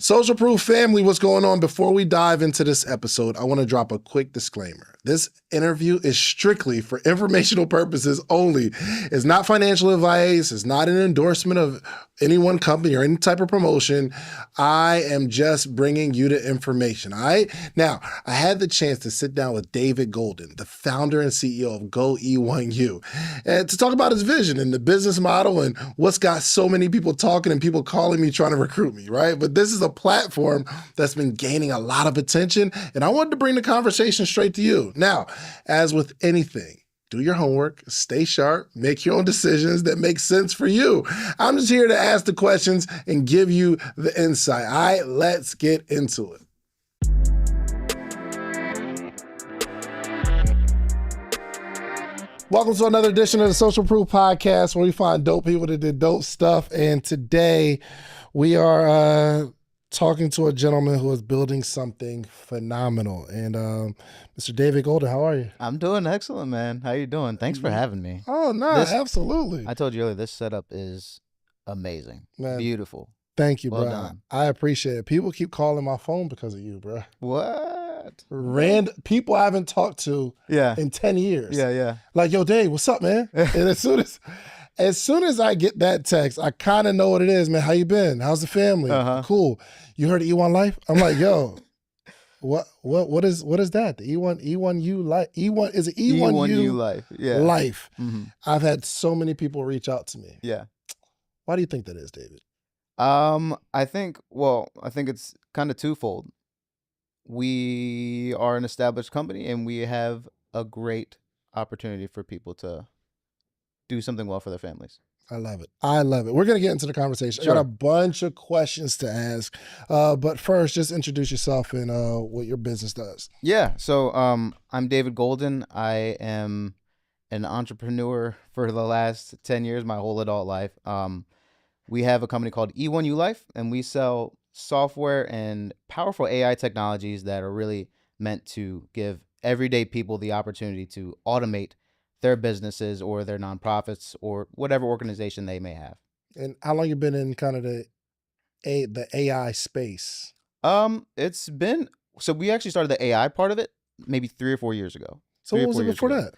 Social Proof family, what's going on? Before we dive into this episode, I want to drop a quick disclaimer. This interview is strictly for informational purposes only. It's not financial advice. It's not an endorsement of any one company or any type of promotion. I am just bringing you the information, all right? Now, I had the chance to sit down with David Golden, the founder and CEO of Go E1U, and to talk about his vision and the business model and what's got so many people talking and people calling me trying to recruit me, right? But this is a platform that's been gaining a lot of attention, and I wanted to bring the conversation straight to you. Now, as with anything, do your homework, stay sharp, make your own decisions that make sense for you. I'm just here to ask the questions and give you the insight. All right, let's get into it. Welcome to another edition of the Social Proof Podcast, where we find dope people that did dope stuff. And today we are talking to a gentleman who is building something phenomenal. And Mr. David Golden, how are you? I'm doing excellent, man. How you doing? Thanks for having me. Oh, no, absolutely. I told you earlier, this setup is amazing. Man, beautiful. Thank you, well bro. Done. I appreciate it. People keep calling my phone because of you, bro. What? People I haven't talked to in 10 years. Yeah. Like, yo, Dave, what's up, man? And as soon as I get that text, I kind of know what it is, man. How you been? How's the family? Cool. You heard of E1 Life? I'm like, yo, what is that? The E1U Life. Is it E1U Life? Yeah. Life. Mm-hmm. I've had so many people reach out to me. Yeah. Why do you think that is, David? I think it's kind of twofold. We are an established company and we have a great opportunity for people to do something well for their families. I love it. We're going to get into the conversation. Sure. I got a bunch of questions to ask. But first, just introduce yourself and what your business does. Yeah. So I'm David Golden. I am an entrepreneur for the last 10 years, my whole adult life. We have a company called E1U Life, and we sell software and powerful AI technologies that are really meant to give everyday people the opportunity to automate their businesses or their nonprofits or whatever organization they may have. And how long you been in kind of the AI space? It's been, so we actually started the AI part of it maybe 3 or 4 years ago. So what was it before that?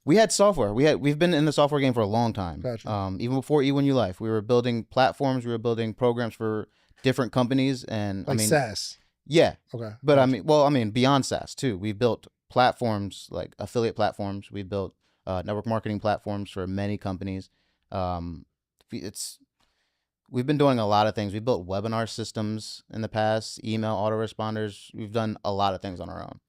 We had software. We've been in the software game for a long time. Gotcha. Even before E1U Life, we were building platforms. We were building programs for different companies, and like SaaS. Yeah. Okay. But gotcha. Beyond SaaS too. We built platforms like affiliate platforms. We built network marketing platforms for many companies. We've been doing a lot of things. We built webinar systems in the past, email autoresponders. We've done a lot of things on our own.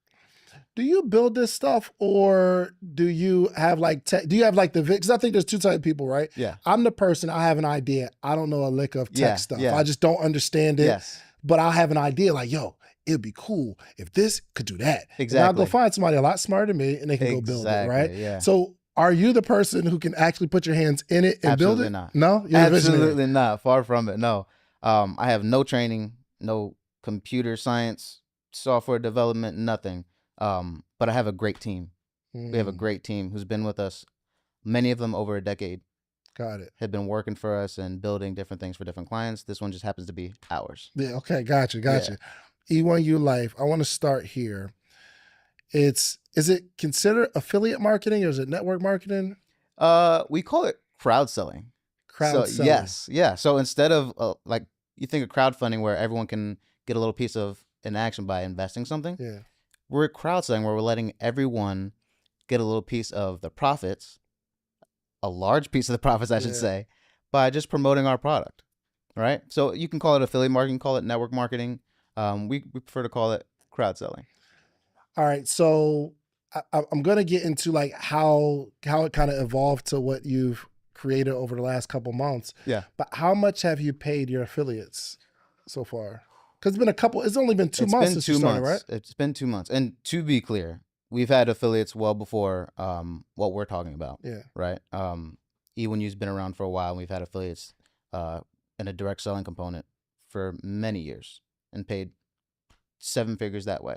Do you build this stuff, or do you have because I think there's two types of people, right? Yeah. I'm the person, I have an idea. I don't know a lick of tech stuff. Yeah. I just don't understand it. Yes. But I'll have an idea like, yo, it'd be cool if this could do that. Exactly. And I'll go find somebody a lot smarter than me and they can go build it, right? Yeah. So are you the person who can actually put your hands in it and build it? Not. No? You're Absolutely not. Far from it. No. I have no training, no computer science, software development, nothing. But I have a great team. We have a great team who's been with us, many of them over a decade. Got it. Have been working for us and building different things for different clients. This one just happens to be ours. Yeah. Okay. Gotcha. Yeah. E1U Life. I want to start here. Is it considered affiliate marketing or is it network marketing? We call it crowd selling. Selling. Yes. Yeah. So instead of like you think of crowdfunding where everyone can get a little piece of an action by investing something. Yeah. We're crowd selling where we're letting everyone get a little piece of the profits, a large piece of the profits, I should say, by just promoting our product, right? So you can call it affiliate marketing, call it network marketing. We prefer to call it crowd selling. All right. So I'm going to get into like how it kind of evolved to what you've created over the last couple months. Yeah. But how much have you paid your affiliates so far? Because it's only been 2 months since you started, right? It's been 2 months. And to be clear, we've had affiliates well before what we're talking about. Yeah. Right. E1U's been around for a while, and we've had affiliates in a direct selling component for many years and paid 7 figures that way.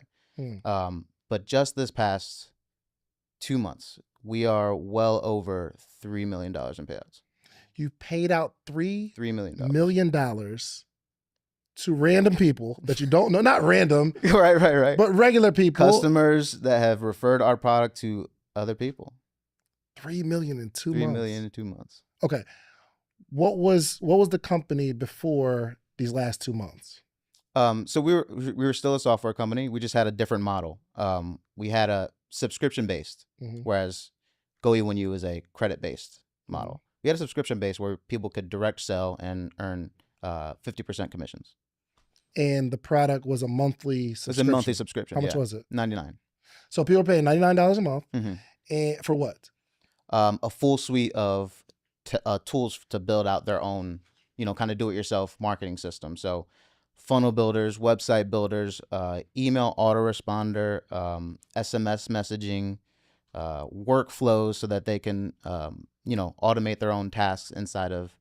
But just this past 2 months, we are well over $3 million in payouts. You paid out $3 $3 million. million to random people that you don't know, not random, right. but regular people. Customers that have referred our product to other people. 3 million in 2 months. 3 million in 2 months. Okay. What was the company before these last 2 months? So we were still a software company. We just had a different model. We had a subscription based, whereas Go E1U is a credit based model. We had a subscription base where people could direct sell and earn 50% commissions. And the product was a monthly subscription. It was a monthly subscription. How much was it? $99. So people are paying $99 a month. And for what? A full suite of tools to build out their own, kind of do-it-yourself marketing system. So funnel builders, website builders, email autoresponder, SMS messaging, workflows so that they can, automate their own tasks inside of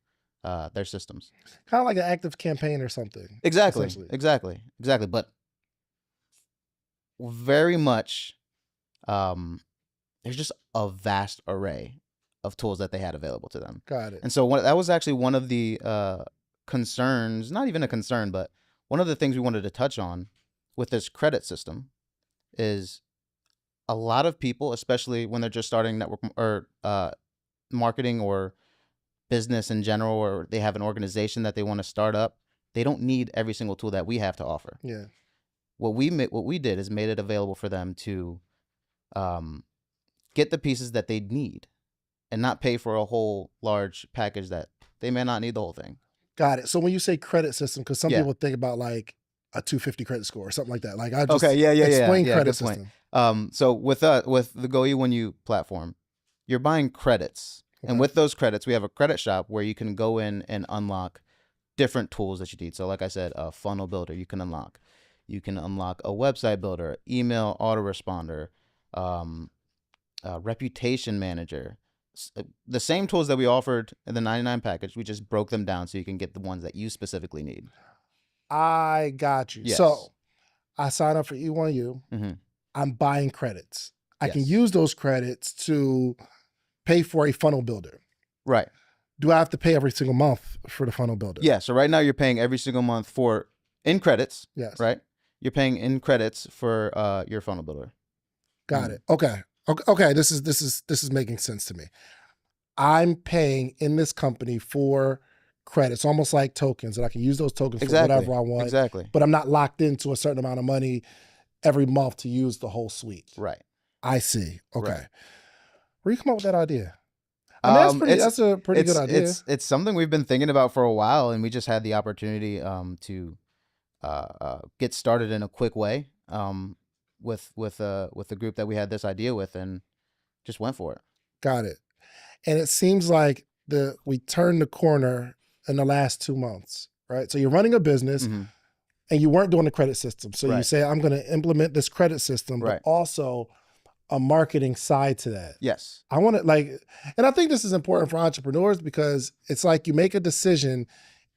their systems. Kind of like an active campaign or something. Exactly. But very much, there's just a vast array of tools that they had available to them. Got it. And so that was actually one of the concerns, not even a concern, but one of the things we wanted to touch on with this credit system is a lot of people, especially when they're just starting network or marketing or business in general, or they have an organization that they want to start up, they don't need every single tool that we have to offer. Yeah. What we did is made it available for them to get the pieces that they need and not pay for a whole large package that they may not need the whole thing. Got it. So when you say credit system, because some people think about like a 250 credit score or something like that. Like I just explain credit system. So with the Go E1U platform, you're buying credits. And with those credits, we have a credit shop where you can go in and unlock different tools that you need. So like I said, a funnel builder you can unlock. You can unlock a website builder, email autoresponder, reputation manager. The same tools that we offered in the 99 package, we just broke them down so you can get the ones that you specifically need. I got you. Yes. So I sign up for E1U. I'm buying credits. I can use those credits to pay for a funnel builder. Right. Do I have to pay every single month for the funnel builder? Yeah. So right now you're paying every single month in credits. Yes. Right. You're paying in credits for your funnel builder. Got it. Okay. This is making sense to me. I'm paying in this company for credits, almost like tokens, and I can use those tokens for whatever I want. Exactly. But I'm not locked into a certain amount of money every month to use the whole suite. Right. I see. Okay. Right. Where you come up with that idea? I mean, that's a pretty good idea. It's something we've been thinking about for a while, and we just had the opportunity to get started in a quick way with the group that we had this idea with, and just went for it. Got it. And it seems like we turned the corner in the last 2 months, right? So you're running a business and you weren't doing the credit system. So you say, I'm going to implement this credit system, but also a marketing side to that. Yes. I want to and I think this is important for entrepreneurs because it's like you make a decision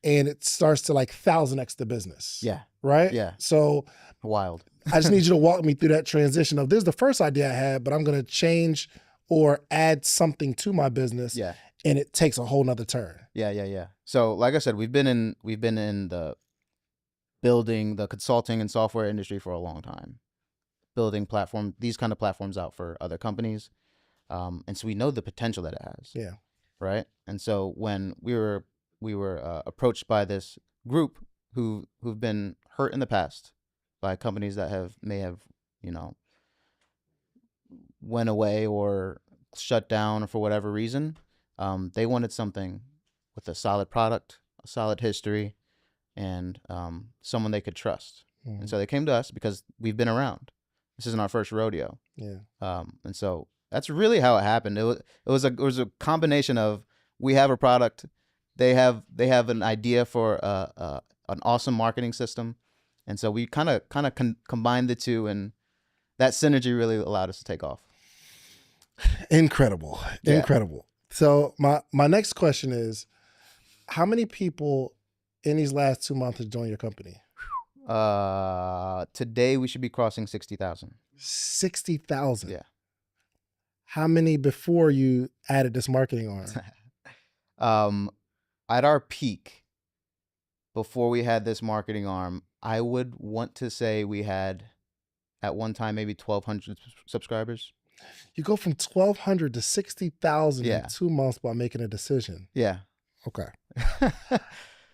and it starts to 1,000x the business. Yeah. Right? Yeah. So wild. I just need you to walk me through that transition of this is the first idea I had, but I'm going to change or add something to my business. Yeah. And it takes a whole nother turn. Yeah. So like I said, we've been in the building, the consulting and software industry for a long time, building these kind of platforms out for other companies. And so we know the potential that it has. Yeah. Right. And so when we were approached by this group who've been hurt in the past by companies that may have, went away or shut down for whatever reason, they wanted something with a solid product, a solid history, and someone they could trust. And so they came to us because we've been around. This isn't our first rodeo. Yeah. And so that's really how it happened. It was a combination of, we have a product, they have an idea for an awesome marketing system, and so we kind of combined the two, and that synergy really allowed us to take off. Incredible. So my next question is, how many people in these last 2 months have joined your company? Today we should be crossing 60,000. 60,000. Yeah. How many before you added this marketing arm? At our peak, before we had this marketing arm, I would want to say we had at one time maybe 1,200 subscribers. You go from 1,200 to 60,000 Yeah. in 2 months by making a decision. Yeah. Okay.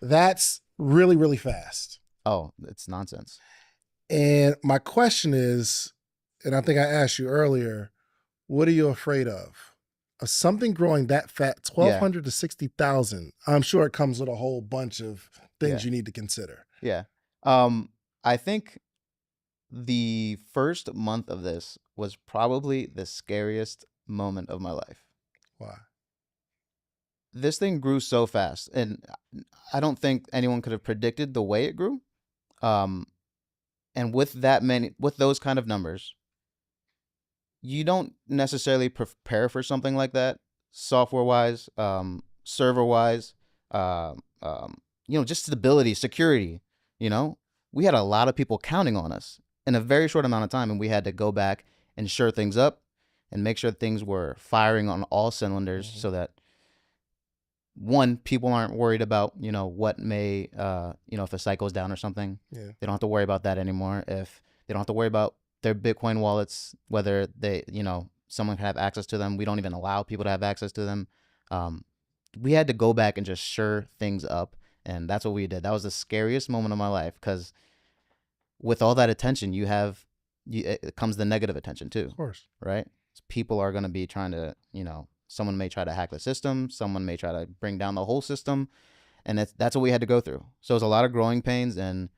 That's really, really fast. Oh, it's nonsense. And my question is, and I think I asked you earlier, what are you afraid of? Of something growing that fat, 1,200 to 60,000. I'm sure it comes with a whole bunch of things you need to consider. Yeah. I think the first month of this was probably the scariest moment of my life. Why? This thing grew so fast, and I don't think anyone could have predicted the way it grew. And with those kind of numbers, you don't necessarily prepare for something like that, software-wise, server-wise, just stability, security. We had a lot of people counting on us in a very short amount of time, and we had to go back and shore things up and make sure things were firing on all cylinders, so that one, people aren't worried about, what may, if the site goes down or something. Yeah. They don't have to worry about that anymore. If they don't have to worry about their Bitcoin wallets, whether they, someone can have access to them. We don't even allow people to have access to them. We had to go back and just shore things up. And that's what we did. That was the scariest moment of my life, because with all that attention, it comes the negative attention too. Of course. Right? People are going to be trying to, someone may try to hack the system. Someone may try to bring down the whole system. And that's what we had to go through. So it was a lot of growing pains and,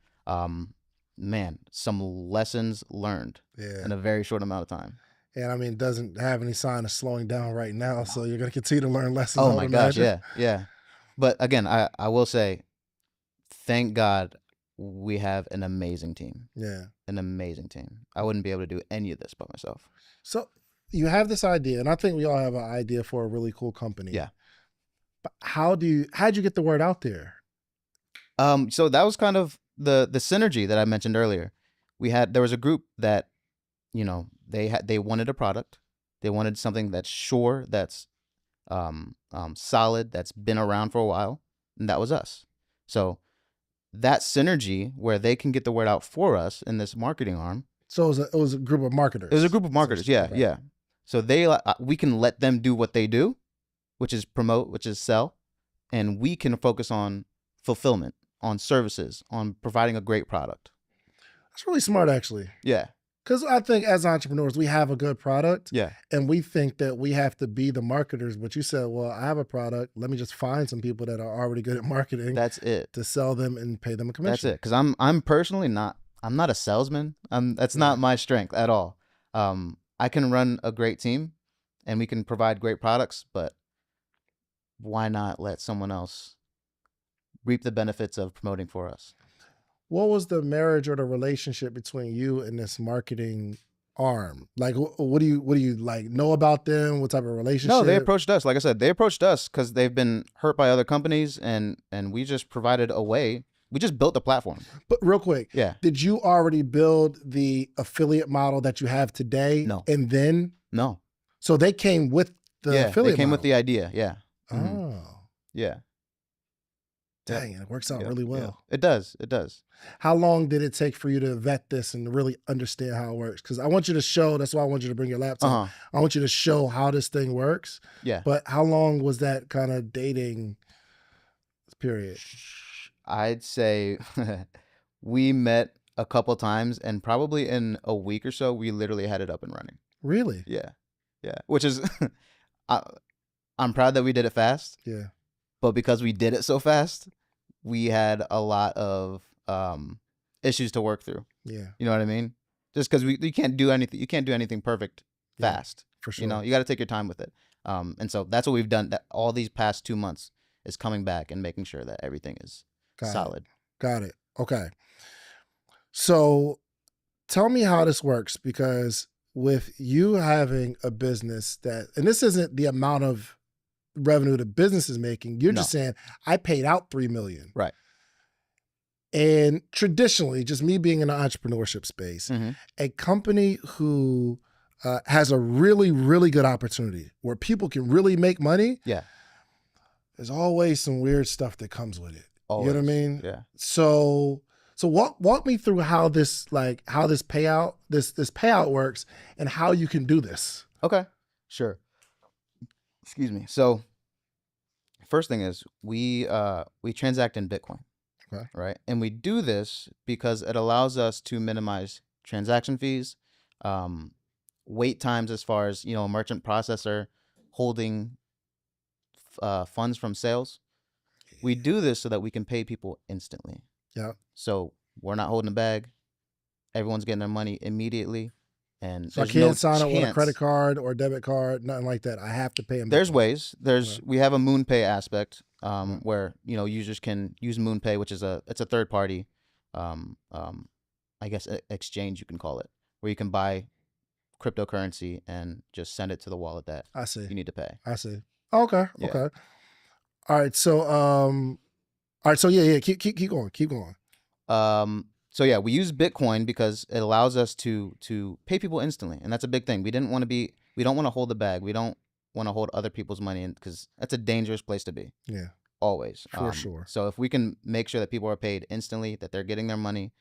some lessons learned in a very short amount of time. And I mean, it doesn't have any sign of slowing down right now. So you're going to continue to learn lessons. Oh my gosh. Yeah. But again, I will say, thank God we have an amazing team. Yeah. An amazing team. I wouldn't be able to do any of this by myself. So you have this idea, and I think we all have an idea for a really cool company. Yeah. But how'd you get the word out there? So that was kind of the synergy that I mentioned earlier. There was a group that, they wanted a product. They wanted something that's sure, that's solid, that's been around for a while, and that was us. So that synergy where they can get the word out for us in this marketing arm. So it was a group of marketers. It was a group of marketers. Yeah. So we can let them do what they do, which is promote, which is sell, and we can focus on fulfillment, on services, on providing a great product. That's really smart, actually. Yeah. Because I think as entrepreneurs, we have a good product. Yeah. And we think that we have to be the marketers. But you said, well, I have a product. Let me just find some people that are already good at marketing. That's it. To sell them and pay them a commission. That's it. Because I'm personally I'm not a salesman. That's not my strength at all. I can run a great team and we can provide great products, but why not let someone else reap the benefits of promoting for us? What was the marriage or the relationship between you and this marketing arm? Like, what do you like know about them? What type of relationship? No, they approached us. Like I said, they approached us because they've been hurt by other companies, and we just provided a way. We just built the platform. But real quick, did you already build the affiliate model that you have today? No. And then? No. So they came with the affiliate they came model. with the idea. Yeah. Oh. Mm-hmm. Yeah. Dang, it works out really well. Yeah. It does. How long did it take for you to vet this and really understand how it works? Because I want you to show, that's why I want you to bring your laptop. I want you to show how this thing works. Yeah. But how long was that kind of dating period? I'd say we met a couple times, and probably in a week or so, we literally had it up and running. Really? Yeah. Yeah. Which is, I'm proud that we did it fast. Yeah. But because we did it so fast, we had a lot of issues to work through. Yeah. You know what I mean? Just because you can't do anything. You can't do anything perfect fast. For sure. You got to take your time with it. And so that's what we've done. That all these past 2 months is coming back and making sure that everything is solid. Got it. Okay. So tell me how this works, because with you having a business that, and this isn't the amount of revenue the business is making, you're just saying, I paid out $3 million. Right. And traditionally, just me being in the entrepreneurship space, a company who has a really, really good opportunity where people can really make money, there's always some weird stuff that comes with it. Always. You know what I mean? Yeah. So walk me through how this payout works and how you can do this. Okay. Sure. Excuse me. So first thing is we transact in Bitcoin. Okay. Right? And we do this because it allows us to minimize transaction fees, wait times as far as, a merchant processor holding funds from sales. We do this so that we can pay people instantly. Yeah. So we're not holding a bag. Everyone's getting their money immediately. And So I can't sign up with a credit card or a debit card, nothing like that. I have to pay them. There's ways. We have a MoonPay aspect where users can use MoonPay, which is it's a third party, I guess exchange you can call it, where you can buy cryptocurrency and just send it to the wallet that you need to pay. I see. Okay. Yeah. Okay. All right. So yeah. Keep going. So yeah, we use Bitcoin because it allows us to pay people instantly, and that's a big thing. We don't want to hold the bag. We don't want to hold other people's money because that's a dangerous place to be. Yeah, always for sure. So if we can make sure that people are paid instantly, that they're getting their money,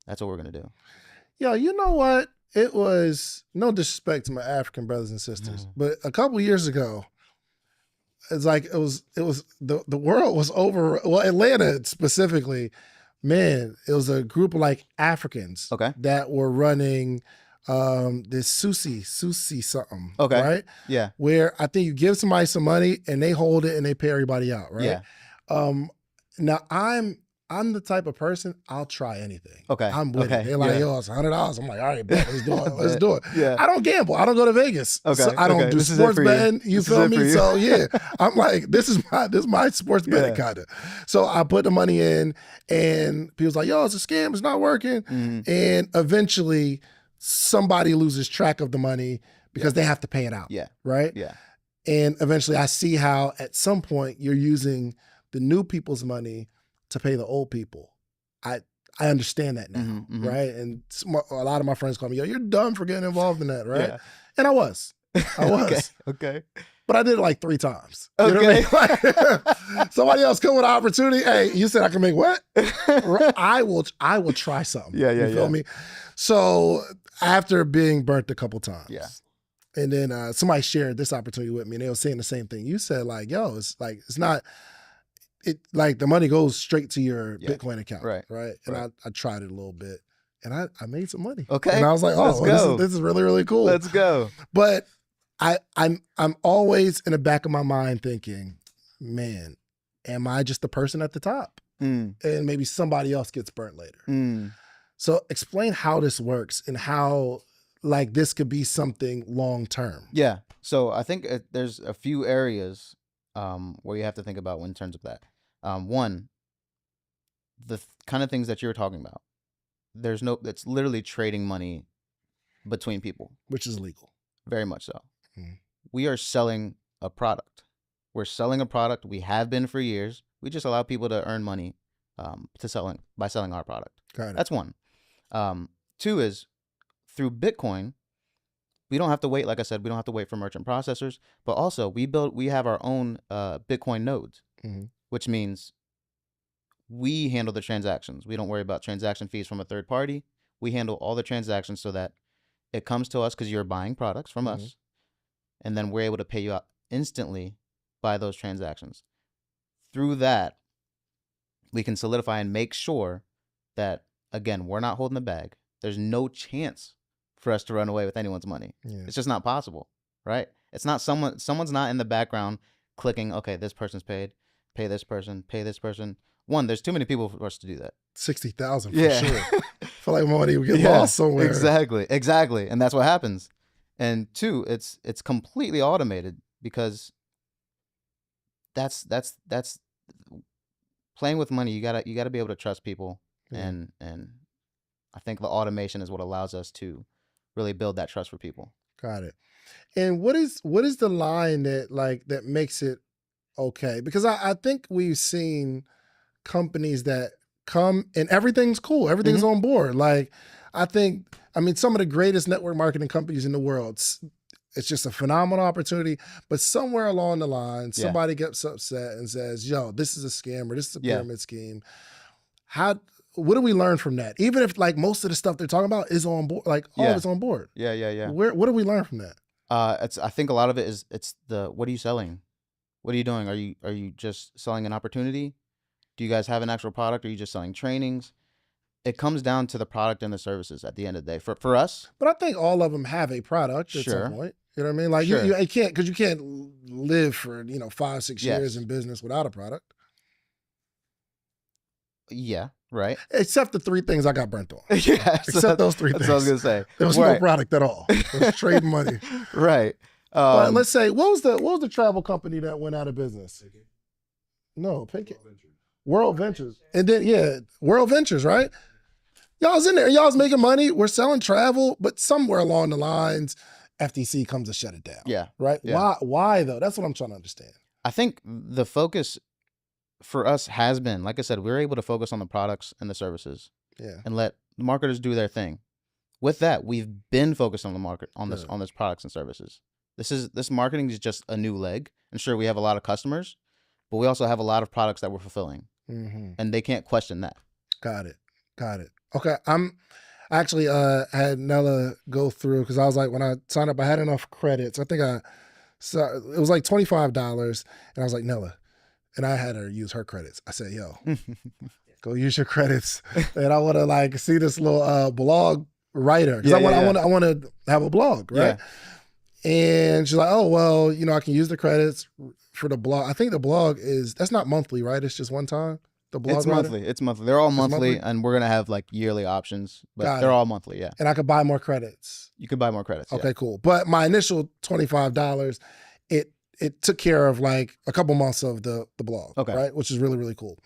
that's what we're gonna do. Yeah, you know what? It was no disrespect to my African brothers and sisters, but a couple years ago, it's like it was the world was over. Well, Atlanta specifically. Man, it was a group of like Africans that were running this sushi something. Okay. Right? Yeah. Where I think you give somebody some money and they hold it and they pay everybody out, right? Yeah. Now I'm the type of person, I'll try anything. Okay. I'm with it. They're like, yo, it's $100. I'm like, all right, bet, let's do it. Let's do it. Yeah. I don't gamble. I don't go to Vegas. Okay. So I don't do sports betting. You feel me? So yeah, I'm like, this is my sports betting kind of. So I put the money in and people's like, yo, it's a scam. It's not working. Mm-hmm. And eventually somebody loses track of the money because they have to pay it out. Yeah. Right? Yeah. And eventually I see how at some point you're using the new people's money to pay the old people. I understand that now, right? And a lot of my friends call me, yo, you're dumb for getting involved in that, right? Yeah. And I was. Okay. But I did it like 3 times. You know what I mean? Somebody else come with an opportunity. Hey, you said I can make what? I will try something. Yeah. You feel me? So after being burnt a couple times. Yeah. And then somebody shared this opportunity with me and they were saying the same thing. You said like, yo, it's not, it like the money goes straight to your Bitcoin account, right? And I tried it a little bit, and I made some money. Okay, and I was like, oh, this is really, really cool. Let's go. But I'm always in the back of my mind thinking, man, am I just the person at the top? And maybe somebody else gets burnt later. So explain how this works and how like this could be something long term. Yeah. So I think there's a few areas where you have to think about in terms of that. One, the kind of things that you're talking about. It's literally trading money between people, which is illegal. Very much so. We are selling a product. We're selling a product. We have been for years. We just allow people to earn money by selling our product. Got it. That's one. 2 is through Bitcoin. We don't have to wait, like I said, we don't have to wait for merchant processors, but also we have our own Bitcoin nodes, which means we handle the transactions. We don't worry about transaction fees from a third party. We handle all the transactions so that it comes to us because you're buying products from us, and then we're able to pay you out instantly by those transactions. Through that, we can solidify and make sure that, again, we're not holding the bag. There's no chance for us to run away with anyone's money. It's just not possible, right? It's not someone's not in the background clicking, okay, this person's paid, pay this person, pay this person. One, there's too many people for us to do that. 60,000 for sure. I feel like money would get lost somewhere. Exactly. And that's what happens. And 2, it's completely automated because that's playing with money. You gotta be able to trust people. And I think the automation is what allows us to really build that trust for people. Got it. And what is the line that makes it okay? Because I think we've seen companies that come and everything's cool. Everything's on board. Like, I mean, some of the greatest network marketing companies in the world, It's just a phenomenal opportunity. But somewhere along the line, Yeah. somebody gets upset and says, yo, this is a scam or this is a Yeah. pyramid scheme. What do we learn from that? Even if like most of the stuff they're talking about is on board, like all Yeah. of it's on board. Yeah. What do we learn from that? I think a lot of it is what are you selling? What are you doing? Are you just selling an opportunity? Do you guys have an actual product? Or are you just selling trainings? It comes down to the product and the services at the end of the day. For us, But I think all of them have a product at Sure. some point. You know what I mean? Like Sure. you can't, because you can't live for 5-6 years Yes. in business without a product. yeah, right. Except the 3 things I got burnt on. Yeah, Except those 3 that's things. what I was gonna say. There was no Right. product at all. It was trading money. Right. But let's say, what was the travel company that went out of business? No, Pinkett. World Ventures. And then, World Ventures, right? Y'all's in there. Y'all's making money. We're selling travel, but somewhere along the lines, FTC comes to shut it down. Yeah. Right? Yeah. Why though? That's what I'm trying to understand. I think the focus for us has been, like I said, we're able to focus on the products and the services Yeah. and let the marketers do their thing. With that, we've been focused on the market on this Yeah. on this products and services. This marketing is just a new leg. And sure, we have a lot of customers, but we also have a lot of products that we're fulfilling, Mm-hmm. and they can't question that. Got it. Okay. I actually had Nella go through, because I was like, when I signed up, I had enough credits. I think so it was like $25, and I was like, Nella, and I had her use her credits. I said, yo, go use your credits, and I want to like see this little blog writer, because I want to have a blog, right? Yeah. And she's like, oh well, I can use the credits for the blog. I think the blog that's not monthly, right? It's just one time. The blog It's writer? monthly. It's monthly. They're all monthly, monthly? and we're gonna have like yearly options, but Got they're it. all monthly. Yeah, And I could buy more credits. you could buy more credits. Okay, cool. But my initial $25, it took care of like a couple months of the blog, Okay. right? Which is really, really cool.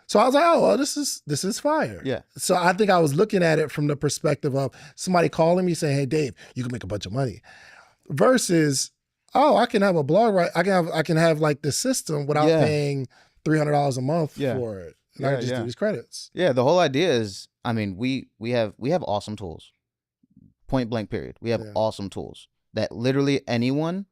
So I was like, oh, well, this is fire. Yeah. So I think I was looking at it from the perspective of somebody calling me saying, hey, Dave, you can make a bunch of money. Versus, oh, I can have a blog, right? I can have like the system without Yeah. paying $300 a month Yeah. for it. And I can just do these credits. Yeah, the whole idea is, I mean, we have awesome tools. Point blank period. We have Yeah. awesome tools that literally anyone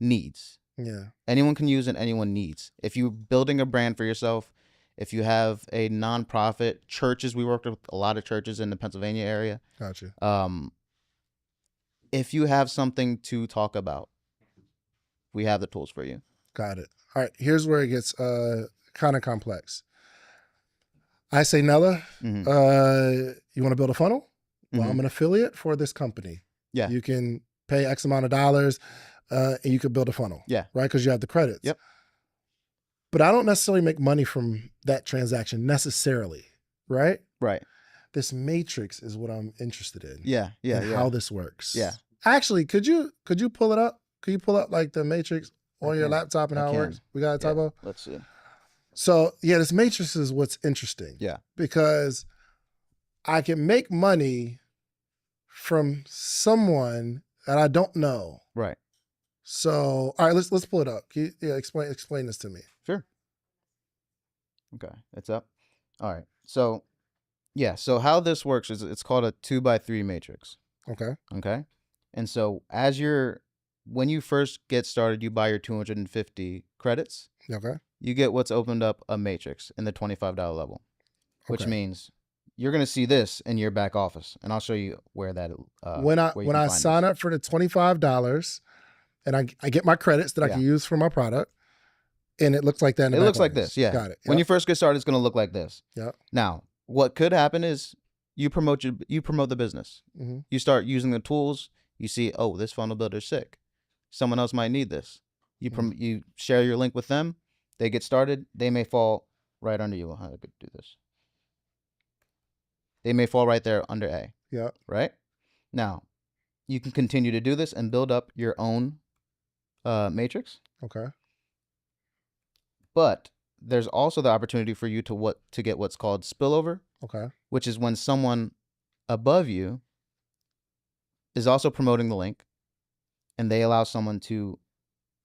needs. Yeah. Anyone can use and anyone needs. If you're building a brand for yourself, if you have a nonprofit, churches, we worked with a lot of churches in the Pennsylvania area. Gotcha. If you have something to talk about, we have the tools for you. Got it. All right. Here's where it gets kind of complex. I say, Nella, Mhm. you want to build a funnel? Well, Mhm. I'm an affiliate for this company. Yeah. You can pay X amount of dollars and you could build a funnel. Yeah. Right? Because you have the credits. Yep. But I don't necessarily make money from that transaction necessarily. Right? Right. This matrix is what I'm interested in. Yeah. Yeah. And Yeah. how this works. Yeah. Actually, could you pull it up? Could you pull up like the matrix on your can. laptop and I how it can. works? We got a Yeah. typo? Let's see. So yeah, this matrix is what's interesting. Yeah. Because I can make money from someone that I don't know. Right. So all right, let's pull it up. Can you, explain this to me. Sure. Okay, it's up. All right. So, yeah. So how this works is it's called a 2x3 matrix. Okay. Okay. And so when you first get started, you buy your 250 credits. Okay. You get what's opened up a matrix in the $25 level, which Okay. means you're gonna see this in your back office, and I'll show you where that. When I where you can find sign this. up for the $25 and I get my credits that I can use for my product, and it looks like that in the It back looks like office. this. Yeah. Got it. When you Yep. first get started, it's gonna look like this. Yep. Now, what could happen is you promote the business. Mhm. You start using the tools. You see, oh, this funnel builder's sick. Someone else might need this. You share your link with them. They get started. They may fall right under you. How could do this? They may fall right there under A. Yeah. Right? Now, you can continue to do this and build up your own matrix. Okay. But there's also the opportunity for you to get what's called spillover, Okay. which is when someone above you is also promoting the link, and they allow someone to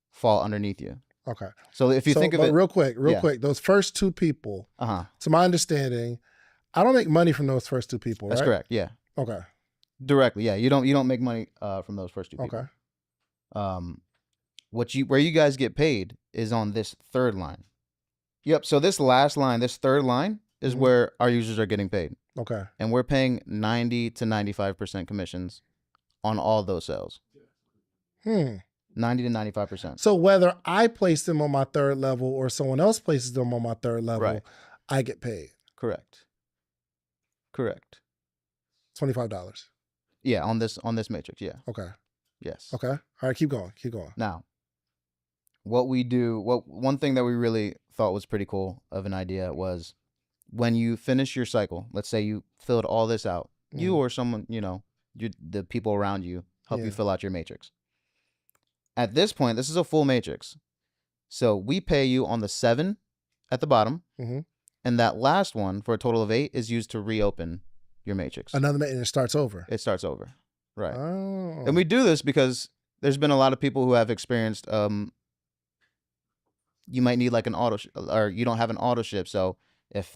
fall underneath you. Okay. So if you think of but it, real quick, Yeah. those first two people, uh-huh, to my understanding, I don't make money from those first two people, that's right? correct. Yeah, Okay. directly. Yeah, you don't make money from those first two people. Okay. Where you guys get paid is on this third line. Yep. So this last line, this third line is where our users are getting paid. Okay. And we're paying 90 to 95% commissions on all those sales. 90 to 95%. So whether I place them on my third level or someone else places them on my third level, Right. I get paid. Correct. $25. Yeah, on this matrix. Yeah. Okay. Yes. Okay. All right, keep going. Keep going. Now, one thing that we really thought was pretty cool of an idea was when you finish your cycle, let's say you filled all this out, you or someone, the people around you help you fill out your matrix. At this point, this is a full matrix. So we pay you on the 7 at the bottom, and that last one for a total of 8 is used to reopen your matrix. And it starts over. It starts over. Right. Oh. And we do this because there's been a lot of people who have experienced, you might need like an or you don't have an auto ship. So if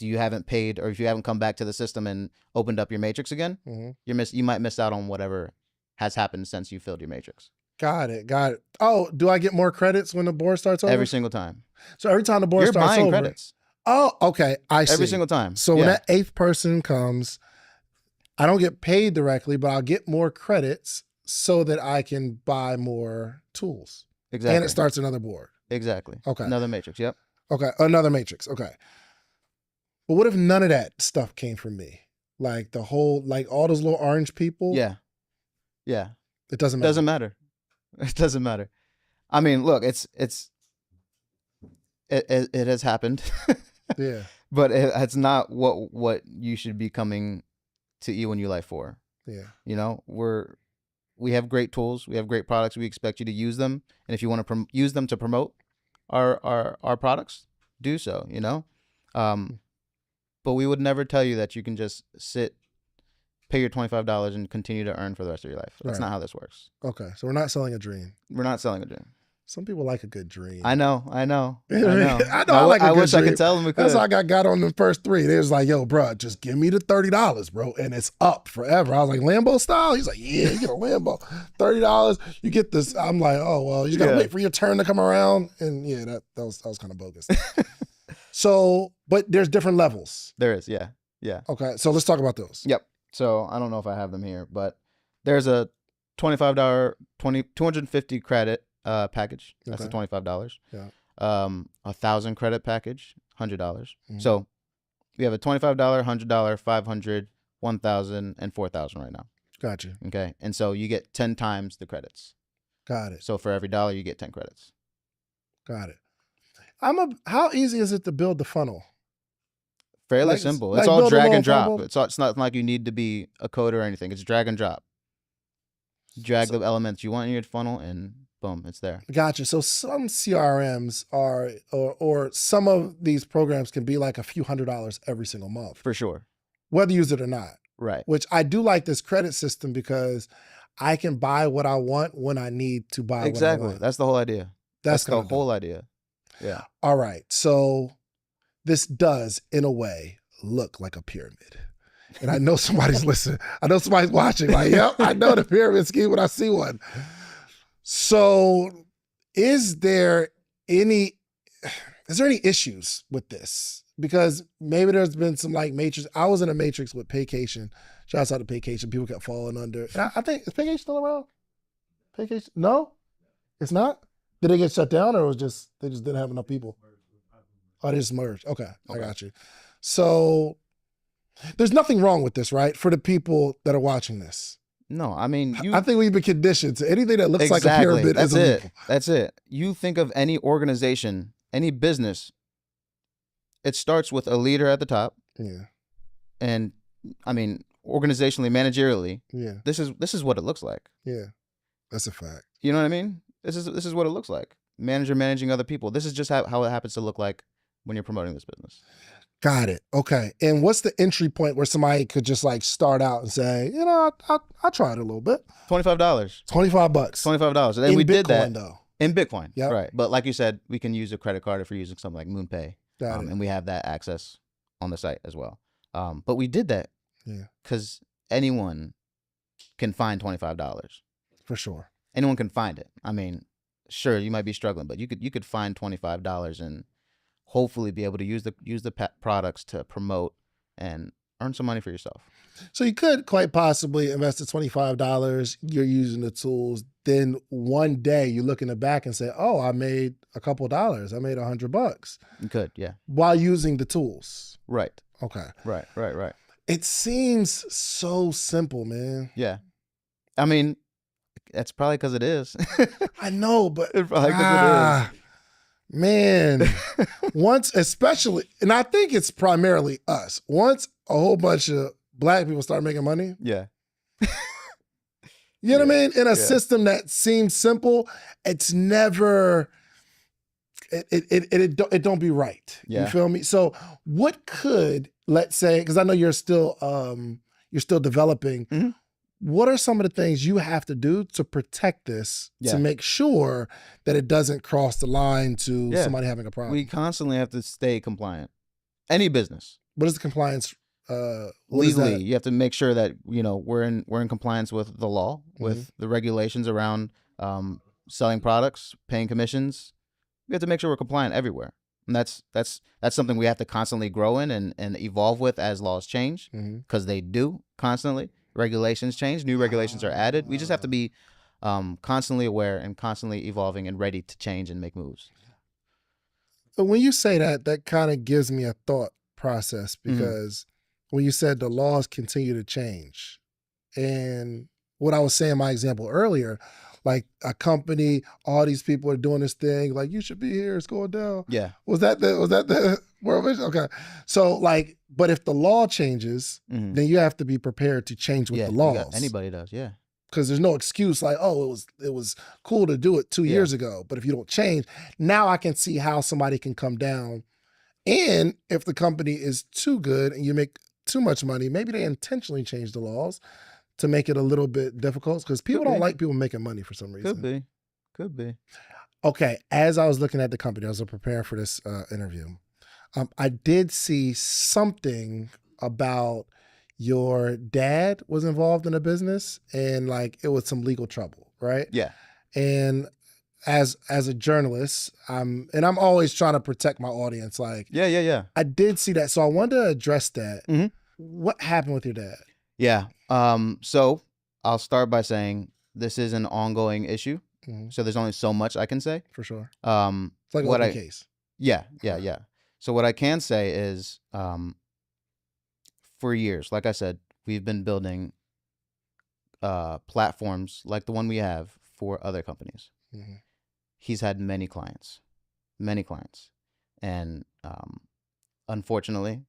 you haven't paid or if you haven't come back to the system and opened up your matrix again, you might miss out on whatever has happened since you filled your matrix. Got it. Oh, do I get more credits when the board starts over? Every single time. So every time the board You're starts buying over. credits. Oh, okay. I see. Every single time. So when that 8th person comes, I don't get paid directly, but I'll get more credits so that I can buy more tools. Exactly. And it starts another board. Exactly. Okay. Another matrix. Yep. Okay. Another matrix. Okay. But what if none of that stuff came from me? Like all those little orange people? Yeah. Yeah. It doesn't matter. It doesn't matter. I mean, look, it has happened. Yeah. But it's not what you should be coming to E1U Life for. Yeah. We have great tools. We have great products. We expect you to use them. And if you want to use them to promote our products, do so, But we would never tell you that you can just pay your $25 and continue to earn for the rest of your life. That's not how this works. Okay. So we're not selling a dream. We're not selling a dream. Some people like a good dream. I know. I like a good dream. I wish I could tell them we could. That's why I got on the first 3. They was like, yo, bro, just give me the $30, bro. And it's up forever. I was like, Lambo style? He's like, yeah, you get a Lambo. $30, you get this. I'm like, oh, well, you got to wait for your turn to come around. And yeah, that was kind of bogus. So, but there's different levels. There is, yeah. Yeah. Okay, so let's talk about those. Yep. So I don't know if I have them here, but there's a $25, 250 credit package. That's the $25. Yeah. 1,000 credit package, $100. So we have a $25, $100, $500, 1,000, and 4,000 right now. Gotcha. Okay. And so you get 10 times the credits. Got it. So for every $1, you get 10 credits. Got it. How easy is it to build the funnel? Fairly simple. It's all drag and drop. It's not like you need to be a coder or anything. It's drag and drop. Drag the elements you want in your funnel and boom, it's there. Gotcha. So some CRMs are, or some of these programs can be like a few $100s every single month. For sure. Whether you use it or not. Right. Which I do like this credit system because I can buy what I want when I need to buy what I want. That's the whole idea. That's the whole idea. Yeah. All right. So this does, in a way, look like a pyramid. And I know somebody's listening. I know somebody's watching. Like, yep, I know the pyramid scheme when I see one. So is there any issues with this? Because maybe there's been some like matrix. I was in a matrix with Paycation. Shouts out to Paycation. People kept falling under. And I think, is Paycation still around? Paycation? No? It's not? Did they get shut down or they just didn't have enough people? Oh, they just merged. Okay, I got you. So there's nothing wrong with this, right? For the people that are watching this. No, I mean, I think we've been conditioned to anything that looks like a pyramid is illegal. That's it. You think of any organization, any business, it starts with a leader at the top. Yeah. And I mean, organizationally, managerially, yeah. This is what it looks like. Yeah. That's a fact. You know what I mean? This is what it looks like. Manager managing other people. This is just how it happens to look like when you're promoting this business. Got it. Okay. And what's the entry point where somebody could just like start out and say, I tried it a little bit. $25. $25. $25. And then we did that. Though. In Bitcoin. Yep. Right. But like you said, we can use a credit card if you're using something like MoonPay. And we have that access on the site as well. But we did that because anyone can find $25. For sure. Anyone can find it. I mean, sure, you might be struggling, but you could find $25 and hopefully be able to use the products to promote and earn some money for yourself. So you could quite possibly invest the $25. You're using the tools. Then one day you look in the back and say, "Oh, I made a couple dollars. I made $100 You could, yeah. while using the tools." Right. Okay. Right. It seems so simple, man. Yeah. I mean, that's probably because it is. I know, but It's probably because it is. Man, once, especially, and I think it's primarily us. Once a whole bunch of Black people start making money, Yeah. you know what I mean? In a system that seems simple, it's never. It don't be right. Yeah. You feel me? So what could, let's say, because I know you're still developing. Mhm. What are some of the things you have to do to protect this Yeah. to make sure that it doesn't cross the line to somebody having a problem? We constantly have to stay compliant. Any business. What is the compliance? What is Legally, that? you have to make sure that we're in compliance with the law, with the regulations around selling products, paying commissions. We have to make sure we're compliant everywhere, and that's something we have to constantly grow in and evolve with as laws change, because they do constantly. Regulations change, new regulations are added. We just have to be constantly aware and constantly evolving and ready to change and make moves. But when you say that, that kind of gives me a thought process, because when you said the laws continue to change, and what I was saying in my example earlier, like a company, all these people are doing this thing, like you should be here, it's going down. Yeah. Was that the world vision? Okay. So like, but if the law changes, then you have to be prepared to change with the laws. Anybody does, yeah. Because there's no excuse like, oh, it was cool to do it 2 years ago, but if you don't change, now I can see how somebody can come down. And if the company is too good and you make too much money, maybe they intentionally change the laws to make it a little bit difficult, because people don't like people making money for some reason. Could be. Okay, as I was looking at the company, I was preparing for this interview, I did see something about your dad was involved in a business and like it was some legal trouble, right? Yeah. And as a journalist, I'm always trying to protect my audience. Like, Yeah. I did see that, so I wanted to address that. What happened with your dad? Yeah. So I'll start by saying this is an ongoing issue. So there's only so much I can say. For sure. It's like an open case. Yeah. So what I can say is, for years, like I said, we've been building platforms like the one we have for other companies. He's had many clients, and unfortunately,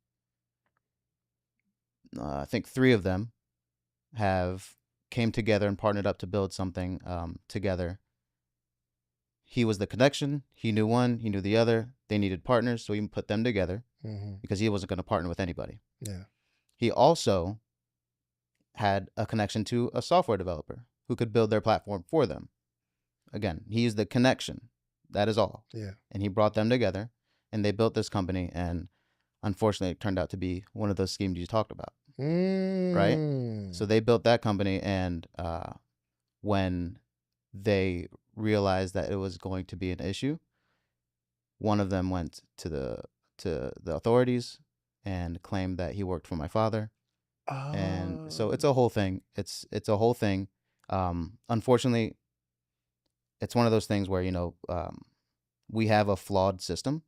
I think 3 of them came together and partnered up to build something together. He was the connection. He knew one, he knew the other. They needed partners, so he put them together because he wasn't going to partner with anybody. Yeah. He also had a connection to a software developer who could build their platform for them. Again, he's the connection. That is all. Yeah. And he brought them together, and they built this company, and unfortunately, it turned out to be one of those schemes you talked about. Right? So they built that company, and when they realized that it was going to be an issue, one of them went to the authorities and claimed that he worked for my father. And so it's a whole thing. It's a whole thing. Unfortunately, it's one of those things where, we have a flawed system,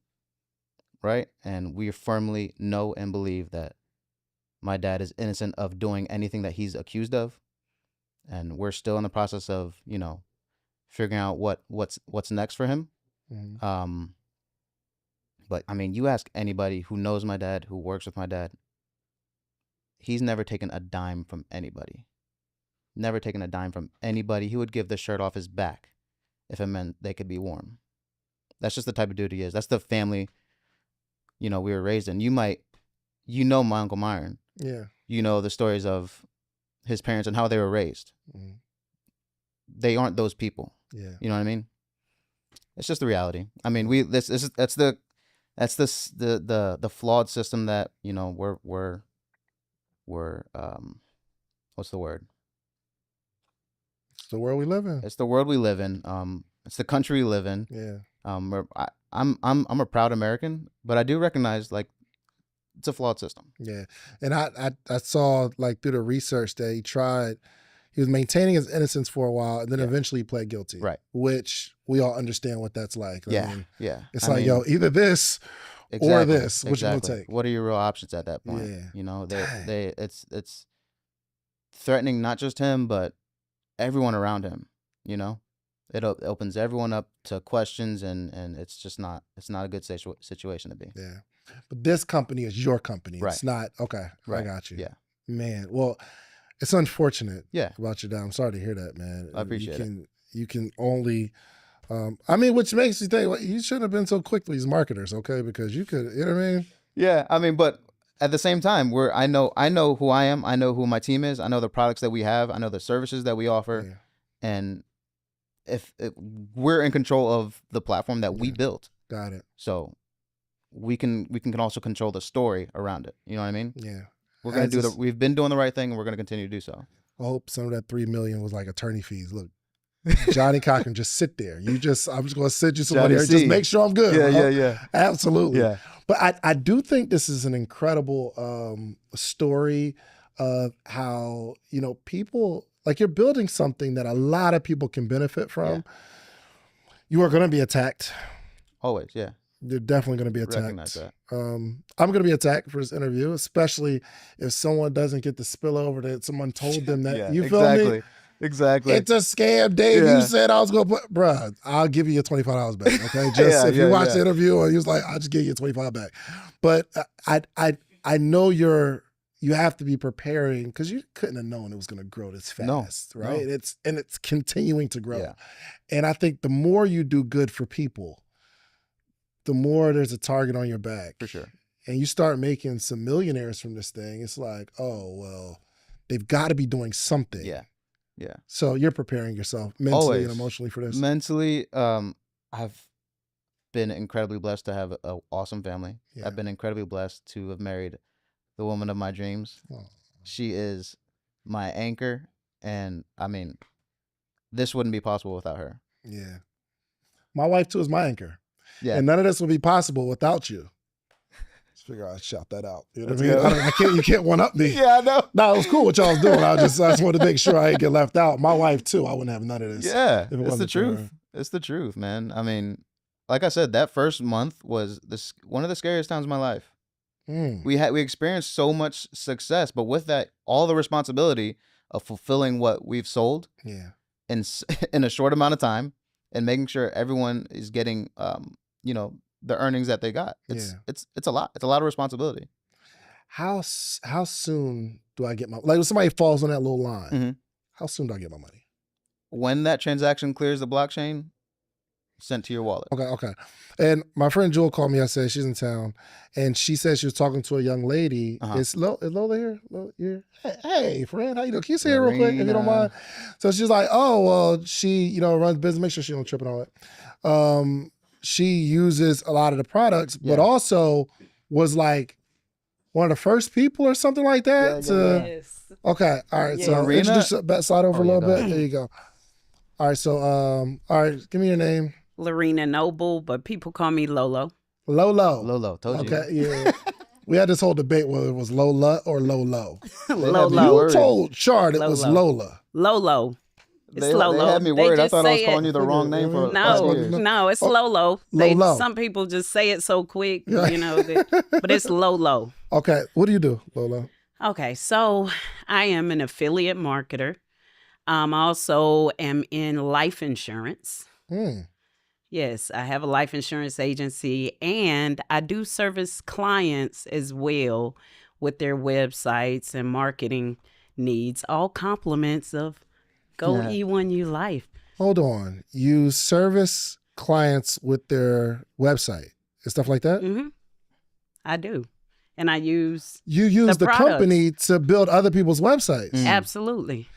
right? And we firmly know and believe that my dad is innocent of doing anything that he's accused of. And we're still in the process of, figuring out what's next for him. But I mean, you ask anybody who knows my dad, who works with my dad, he's never taken a dime from anybody. Never taken a dime from anybody. He would give the shirt off his back if it meant they could be warm. That's just the type of dude he is. That's the family, we were raised in. My Uncle Myron. Yeah. You know the stories of his parents and how they were raised. They aren't those people. Yeah. You know what I mean? It's just the reality. I mean, that's the flawed system that, we're what's the word? the world we live in. It's the world we live in. It's the country we live in. Yeah. I'm a proud American, but I do recognize like it's a flawed system. Yeah. And I saw like through the research that he was maintaining his innocence for a while and then eventually he pled guilty. Right. Which we all understand what that's like. Yeah. I mean, Yeah. It's yo, either this or this, which we'll take. What are your real options at that point? Yeah. You know, it's threatening not just him, but everyone around him, you know? It opens everyone up to questions and it's not a good situation to be. Yeah. But this company is your company. Right. It's not, okay, right. I got you. Yeah. Man, well, it's unfortunate about your dad. I'm sorry to hear that, man. I appreciate it. You can only, which makes you think, well, you shouldn't have been so quick with these marketers, okay? Because you could, you know what I mean? Yeah, I mean, but at the same time, I know who I am. I know who my team is. I know the products that we have. I know the services that we offer. Yeah. And if we're in control of the platform that we built. Got it. So we can also control the story around it. You know what I mean? Yeah. We're going to we've been doing the right thing and we're going to continue to do so. I hope some of that $3 million was like attorney fees. Look, Johnny Cochran, just sit there. I'm just going to send you somebody here. Just make sure I'm good. Yeah. Absolutely. Yeah. But I do think this is an incredible story of how, you know, people, like you're building something that a lot of people can benefit from. Yeah. You are going to be attacked. Always, yeah. You're definitely going to be attacked. Recognize that. I'm going to be attacked for this interview, especially if someone doesn't get the spillover that someone told them that. You feel me? Exactly. It's a scam, Dave. You said I was going to put, bruh, I'll give you your $25 back, okay? Just if you watch the interview and you was like, I'll just give you $25 back. But I know you have to be preparing because you couldn't have known it was going to grow this fast, right? No. It's continuing to grow. Yeah. And I think the more you do good for people, the more there's a target on your back. For sure. And you start making some millionaires from this thing. It's like, oh, well, they've got to be doing something. Yeah. Yeah. So you're preparing yourself mentally and emotionally for this. Mentally, I've been incredibly blessed to have an awesome family. Yeah. I've been incredibly blessed to have married the woman of my dreams. Oh. She is my anchor. And I mean, this wouldn't be possible without her. Yeah. My wife too is my anchor. Yeah. And none of this would be possible without you. Let's figure out, shout that out. You know what I mean? You can't one up me. Yeah, I know. No, it was cool what y'all was doing. I just wanted to make sure I didn't get left out. My wife too, I wouldn't have none of this. Yeah, it's the truth. It's the truth, man. I mean, like I said, that first month was one of the scariest times of my life. We experienced so much success, but with that, all the responsibility of fulfilling what we've sold in a short amount of time and making sure everyone is getting the earnings that they got. It's a lot. It's a lot of responsibility. How soon do I get my, like if somebody falls on that little line, how soon do I get my money? When that transaction clears the blockchain, sent to your wallet. Okay. And my friend Jewel called me yesterday. She's in town, and she said she was talking to a young lady. Is Lola here? Here? Hey, friend, how you doing? Can you say it real quick if you don't mind? So she's like, oh, well, she runs business. Make sure she don't trip and all that. She uses a lot of the products, but also was like one of the first people or something like that. Yes. Okay, all right. So introduce that side over a little bit. There you go. All right, so all right, give me your name. Lorena Noble, but people call me Lolo. Lolo, told you. Okay, yeah. We had this whole debate whether it was Lola or Lolo. Lolo. You told Chard it was Lola. Lolo. It's Lolo. They had me worried. I thought I was calling you the wrong name for No, it's Lolo. Some people just say it so quick, but it's Lolo. Okay, what do you do, Lolo? Okay, so I am an affiliate marketer. I also am in life insurance. Yes, I have a life insurance agency, and I do service clients as well with their websites and marketing needs, all compliments of Go E1U Life. Hold on. You service clients with their website and stuff like that? Mm-hmm. I do. And I use You use the company to build other people's websites. Absolutely.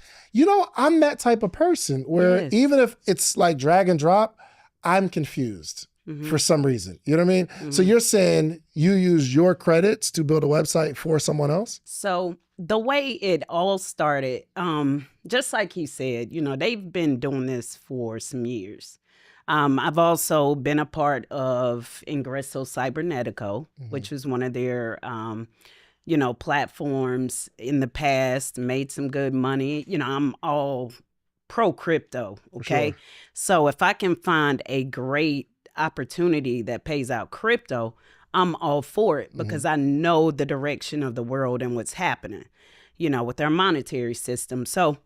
I'm that type of person where even if it's like drag and drop, I'm confused for some reason. You know what I mean? So you're saying you use your credits to build a website for someone else? So the way it all started, just like he said, they've been doing this for some years. I've also been a part of Ingresso Cybernetico, which was one of their, platforms in the past, made some good money. I'm all pro crypto, okay? Sure. So if I can find a great opportunity that pays out crypto, I'm all for it because I know the direction of the world and what's happening, with our monetary system. So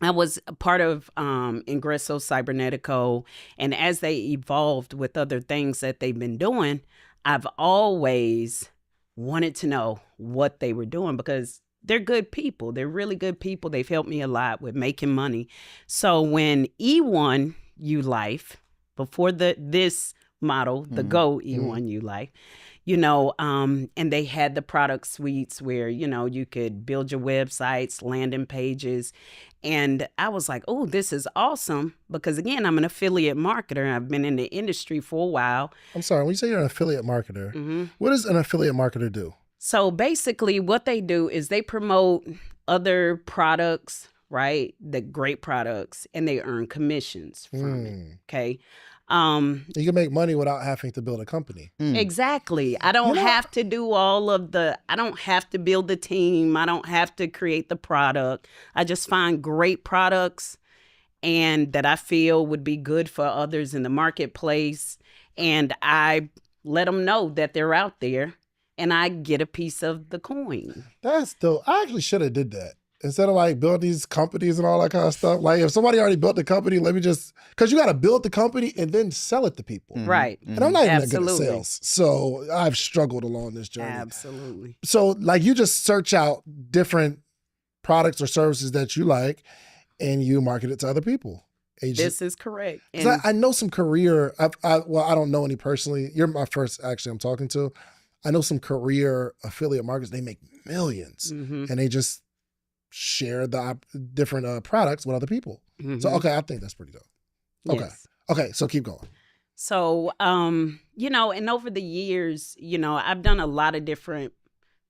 I was a part of Ingresso Cybernetico, and as they evolved with other things that they've been doing, I've always wanted to know what they were doing because they're good people. They're really good people. They've helped me a lot with making money. So when E1U Life, before this model, the Go E1U Life, and they had the product suites where, you could build your websites, landing pages. And I was like, oh, this is awesome. Because again, I'm an affiliate marketer. I've been in the industry for a while. I'm sorry, when you say you're an affiliate marketer, what does an affiliate marketer do? So basically what they do is they promote other products, right? The great products, and they earn commissions from it. Okay. You can make money without having to build a company. Exactly. I don't have to do I don't have to build the team. I don't have to create the product. I just find great products and that I feel would be good for others in the marketplace. And I let them know that they're out there and I get a piece of the coin. That's dope. I actually should have did that. Instead of like build these companies and all that kind of stuff. Like if somebody already built the company, let me just, because you got to build the company and then sell it to people. Right. And I'm not even that good at sales. So I've struggled along this journey. Absolutely. So like you just search out different products or services that you like and you market it to other people. This is correct. I know some career, I don't know any personally. You're my first actually I'm talking to. I know some career affiliate marketers, they make millions and they just share the different products with other people. So, okay, I think that's pretty dope. Okay. Yes. Okay, so keep going. So, and over the years, I've done a lot of different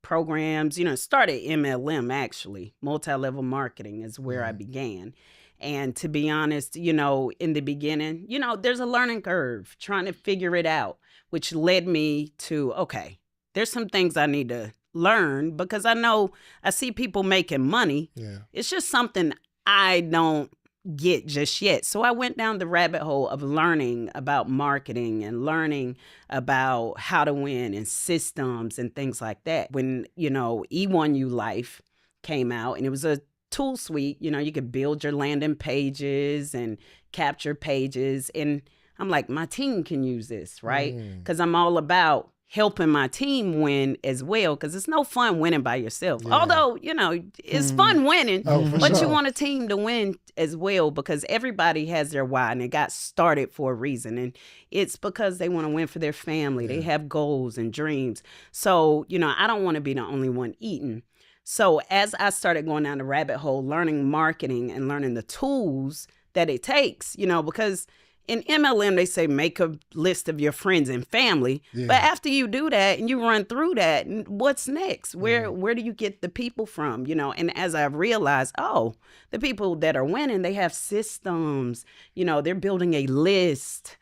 programs, started MLM actually, multi-level marketing is where I began. And to be honest, in the beginning, there's a learning curve trying to figure it out, which led me to, okay, there's some things I need to learn because I see people making money. Yeah. It's just something I don't get just yet. So I went down the rabbit hole of learning about marketing and learning about how to win and systems and things like that. When, E1U Life came out and it was a tool suite, you could build your landing pages and capture pages. And I'm like, my team can use this, right? Because I'm all about helping my team win as well, because it's no fun winning by yourself. Yeah. Although, it's fun winning, but you want a team to win as well because everybody has their why and it got started for a reason. And it's because they want to win for their family. They have goals and dreams. So, I don't want to be the only one eating. So as I started going down the rabbit hole, learning marketing and learning the tools that it takes, because in MLM, they say make a list of your friends and family. Yeah. But after you do that and you run through that, what's next? Where do you get the people from? And as I've realized, the people that are winning, they have systems. They're building a list.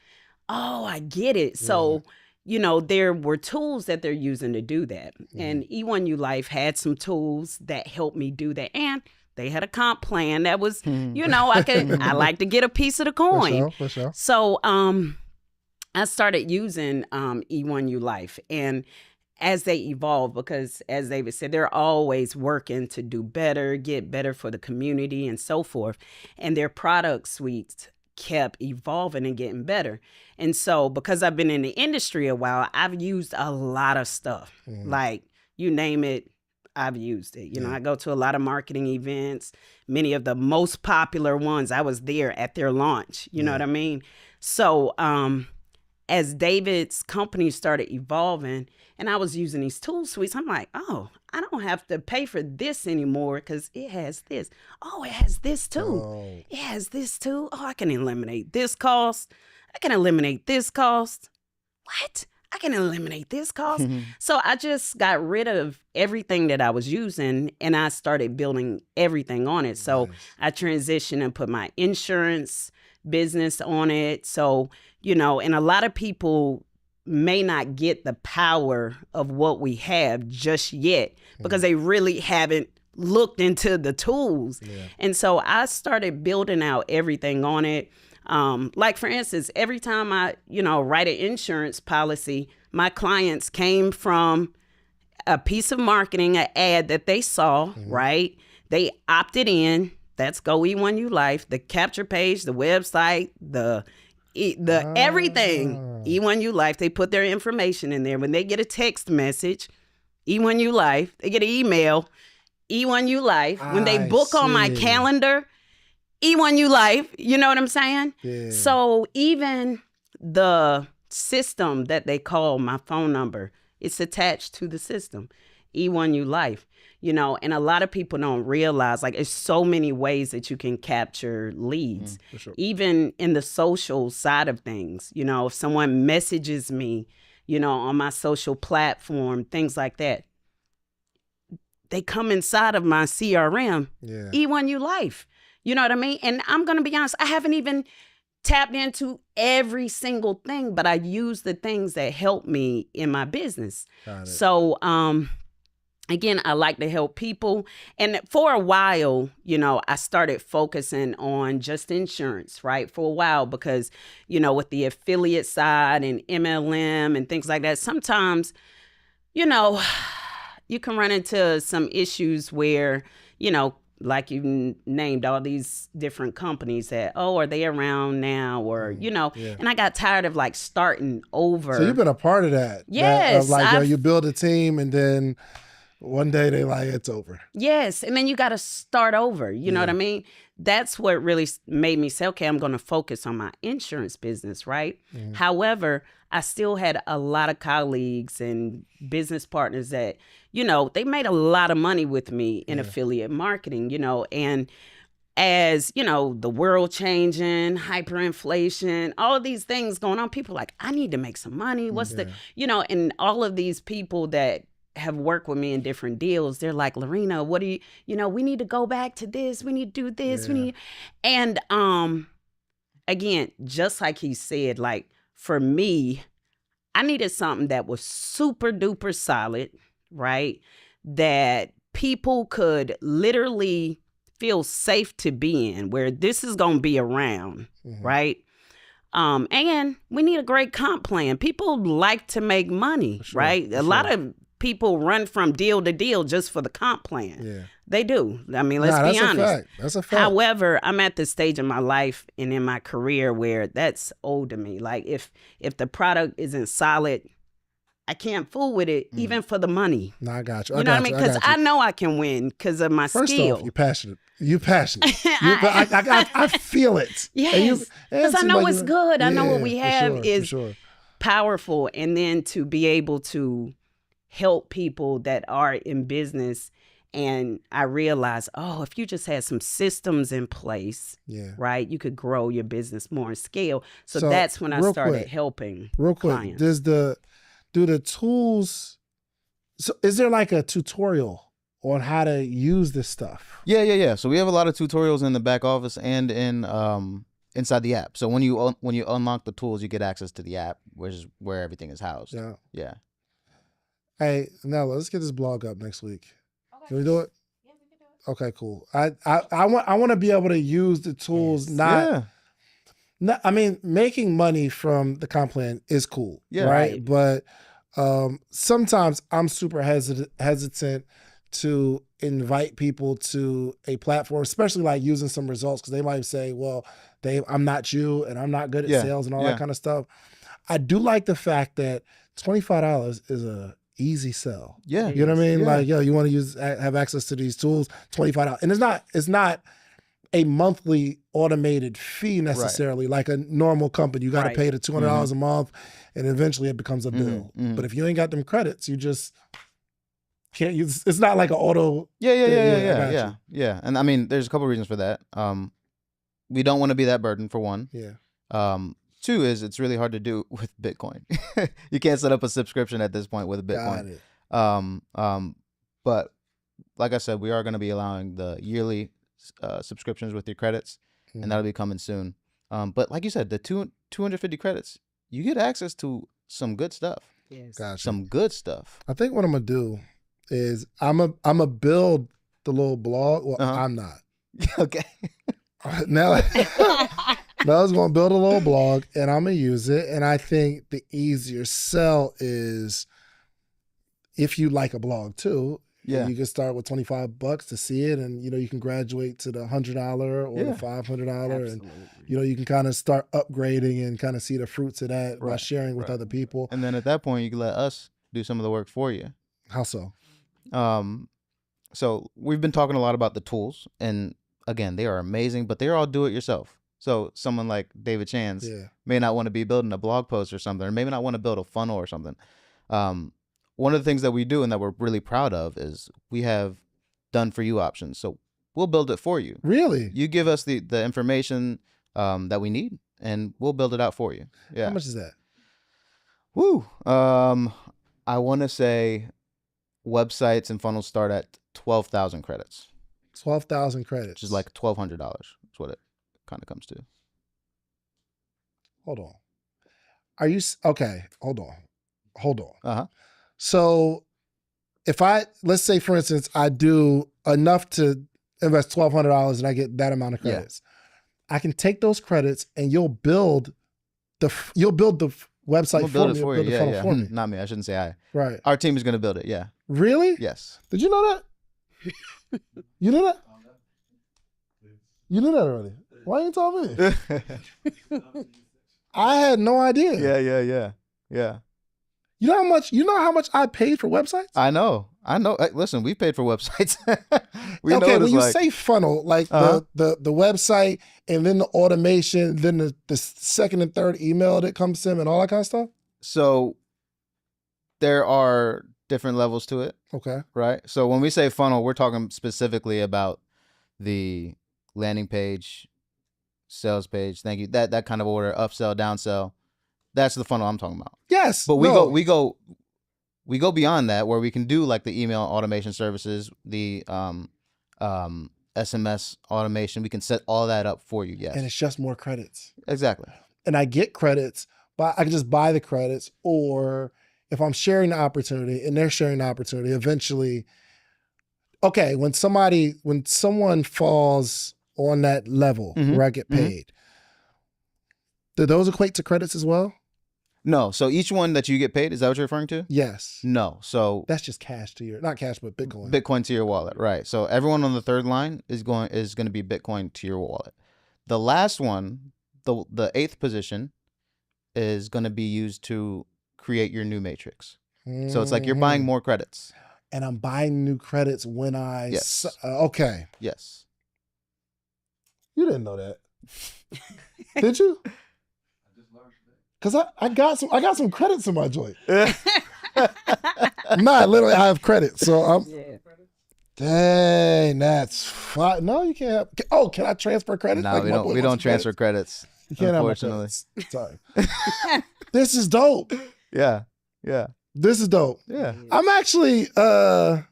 Oh, I get it. Yeah. So, there were tools that they're using to do that. And E1U Life had some tools that helped me do that. And they had a comp plan that was, I like to get a piece of the coin. For sure. So I started using E1U Life. And as they evolve, because as David said, they're always working to do better, get better for the community and so forth. And their product suites kept evolving and getting better. And so because I've been in the industry a while, I've used a lot of stuff. Like you name it, I've used it. I go to a lot of marketing events. Many of the most popular ones, I was there at their launch. You know what I mean? So as David's company started evolving and I was using these tool suites, I'm like, I don't have to pay for this anymore because it has this. Oh, it has this too. It has this too. Oh, I can eliminate this cost. I can eliminate this cost. What? I can eliminate this cost. So I just got rid of everything that I was using and I started building everything on it. So I transitioned and put my insurance business on it. So, you know, and a lot of people may not get the power of what we have just yet because they really haven't looked into the tools. And so I started building out everything on it. Like for instance, every time I, you know, write an insurance policy, my clients came from a piece of marketing, an ad that they saw, right? They opted in. That's Go E1U Life, the capture page, the website, the everything. E1U Life, they put their information in there. When they get a text message, E1U Life, they get an email, E1U Life. When they book on my calendar, E1U Life, you know what I'm saying? Yeah. So even the system that they call my phone number, it's attached to the system, E1U Life, you know, and a lot of people don't realize, like, there's so many ways that you can capture leads, for sure. Even in the social side of things, you know, if someone messages me, you know, on my social platform, things like that, they come inside of my CRM, E1U Life. You know what I mean? And I'm going to be honest, I haven't even tapped into every single thing, but I use the things that help me in my business. So, again, I like to help people. And for a while, you know, I started focusing on just insurance, right? For a while, because, you know, with the affiliate side and MLM and things like that, sometimes, you know, you can run into some issues where, you know, like you named all these different companies that, oh, are they around now? Or, you know, and I got tired of like starting over. So you've been a part of that. Yes. That, like, you build a team and then one day they like, it's over. Yes. And then you got to start over. You know what I mean? That's what really made me say, okay, I'm going to focus on my insurance business, right? However, I still had a lot of colleagues and business partners that, you know, they made a lot of money with me in affiliate marketing, you know, and as, you know, the world changing, hyperinflation, all of these things going on, people are like, I need to make some money. What's the, you know, and all of these people that have worked with me in different deals, they're like, Lorena, what do you know, we need to go back to this. We need to do this. We need, and again, just like he said, like for me, I needed something that was super duper solid, right? That people could literally feel safe to be in, where this is going to be around, right? And we need a great comp plan. People like to make money, right? A lot of people run from deal to deal just for the comp plan. They do. I mean, let's be honest. That's a fact. However, I'm at the stage in my life and in my career where that's old to me. Like if the product isn't solid, I can't fool with it, even for the money. No, I got you. You know what I mean? Because I know I can win because of my skill. First off, you're passionate. I feel it. Yes, because I know it's good. I know what we have is powerful. And then to be able to help people that are in business, and I realized, oh, if you just had some systems in place, right, you could grow your business more in scale. So that's when I started helping clients. Do the tools, so is there like a tutorial on how to use this stuff? Yeah. So we have a lot of tutorials in the back office and in inside the app. So when you unlock the tools, you get access to the app, which is where everything is housed. Yeah. Hey, now let's get this blog up next week. Okay. Can we do it? Yeah, we can do it. Okay, cool. I want to be able to use the tools. I mean, making money from the comp plan is cool, right? But sometimes I'm super hesitant to invite people to a platform, especially like using some results, because they might say, well, Dave, I'm not you and I'm not good at sales and all that kind of stuff. I do like the fact that $25 is a easy sell. Yeah. You know what I mean? Like, you want to have access to these tools, $25. And it's not a monthly automated fee necessarily, like a normal company. You got to pay the $200 a month, and eventually it becomes a bill. But if you ain't got them credits, you just can't use. It's not like an auto. Yeah. And I mean, there's a couple of reasons for that. We don't want to be that burden, for one. Two is it's really hard to do with Bitcoin. You can't set up a subscription at this point with Bitcoin. Got it. But like I said, we are going to be allowing the yearly subscriptions with your credits, and that'll be coming soon. But like you said, the 250 credits, you get access to some good stuff. Yes. Gotcha. Some good stuff. I think what I'm gonna do is I'm a build the little blog. Well, I'm not. Okay. Now I was gonna build a little blog and I'm gonna use it. And I think the easier sell is if you like a blog too. Yeah. You can start with $25 to see it, and you can graduate to the $100 or the $500, and you can kind of start upgrading and kind of see the fruits of that by sharing with other people. And then at that point, you can let us do some of the work for you. How so? So we've been talking a lot about the tools, and again, they are amazing, but they're all do it yourself. So someone like David Chance may not want to be building a blog post or something, or maybe not want to build a funnel or something. One of the things that we do and that we're really proud of is we have done for you options. So we'll build it for you. Really? You give us the information that we need, and we'll build it out for you. Yeah. How much is that? Woo. I want to say websites and funnels start at 12,000 credits. 12,000 credits. Which is like $1,200. That's what it kind of comes to. Hold on. Are you okay? Hold on. Uh-huh. So let's say for instance, I do enough to invest $1,200 and I get that amount of credits. I can take those credits and you'll build the website for me. For you. Yeah. For me. Not me. I shouldn't say I. Right. Our team is going to build it. Yeah. Really? Yes. Did you know that? You knew that? You knew that already. Why you told me? I had no idea. Yeah. You know how much I paid for websites? I know. Hey, listen, we paid for websites. We okay, know when you say funnel, like the website and then the automation, then the second and third email that comes in and all that kind of stuff? So there are different levels to it. Okay. Right? So when we say funnel, we're talking specifically about the landing page, sales page, thank you, that kind of order, upsell, downsell. That's the funnel I'm talking about. Yes. But we go beyond that, where we can do like the email automation services, the SMS automation. We can set all that up for you. Yes. And it's just more credits. Exactly. And I get credits, but I can just buy the credits, or if I'm sharing the opportunity and they're sharing the opportunity, eventually, okay, when someone falls on that level where I get paid, do those equate to credits as well? No. So each one that you get paid, is that what you're referring to? Yes. No. So that's just cash to not cash, but Bitcoin. Bitcoin to your wallet, right? So everyone on the third line is going to be Bitcoin to your wallet. The last one, the eighth position, is going to be used to create your new matrix. So it's like you're buying more credits. And I'm buying new credits when I... Yes. Okay. Yes. You didn't know that. Did you? Because I got some credits in my joint. Nah, literally I have credits. So I'm... Yeah. Dang, that's fine. No, you can't. Can I transfer credits? No, like we don't transfer credits. You can't, unfortunately. Sorry. This is dope. Yeah. This is dope. Yeah. I'm actually, I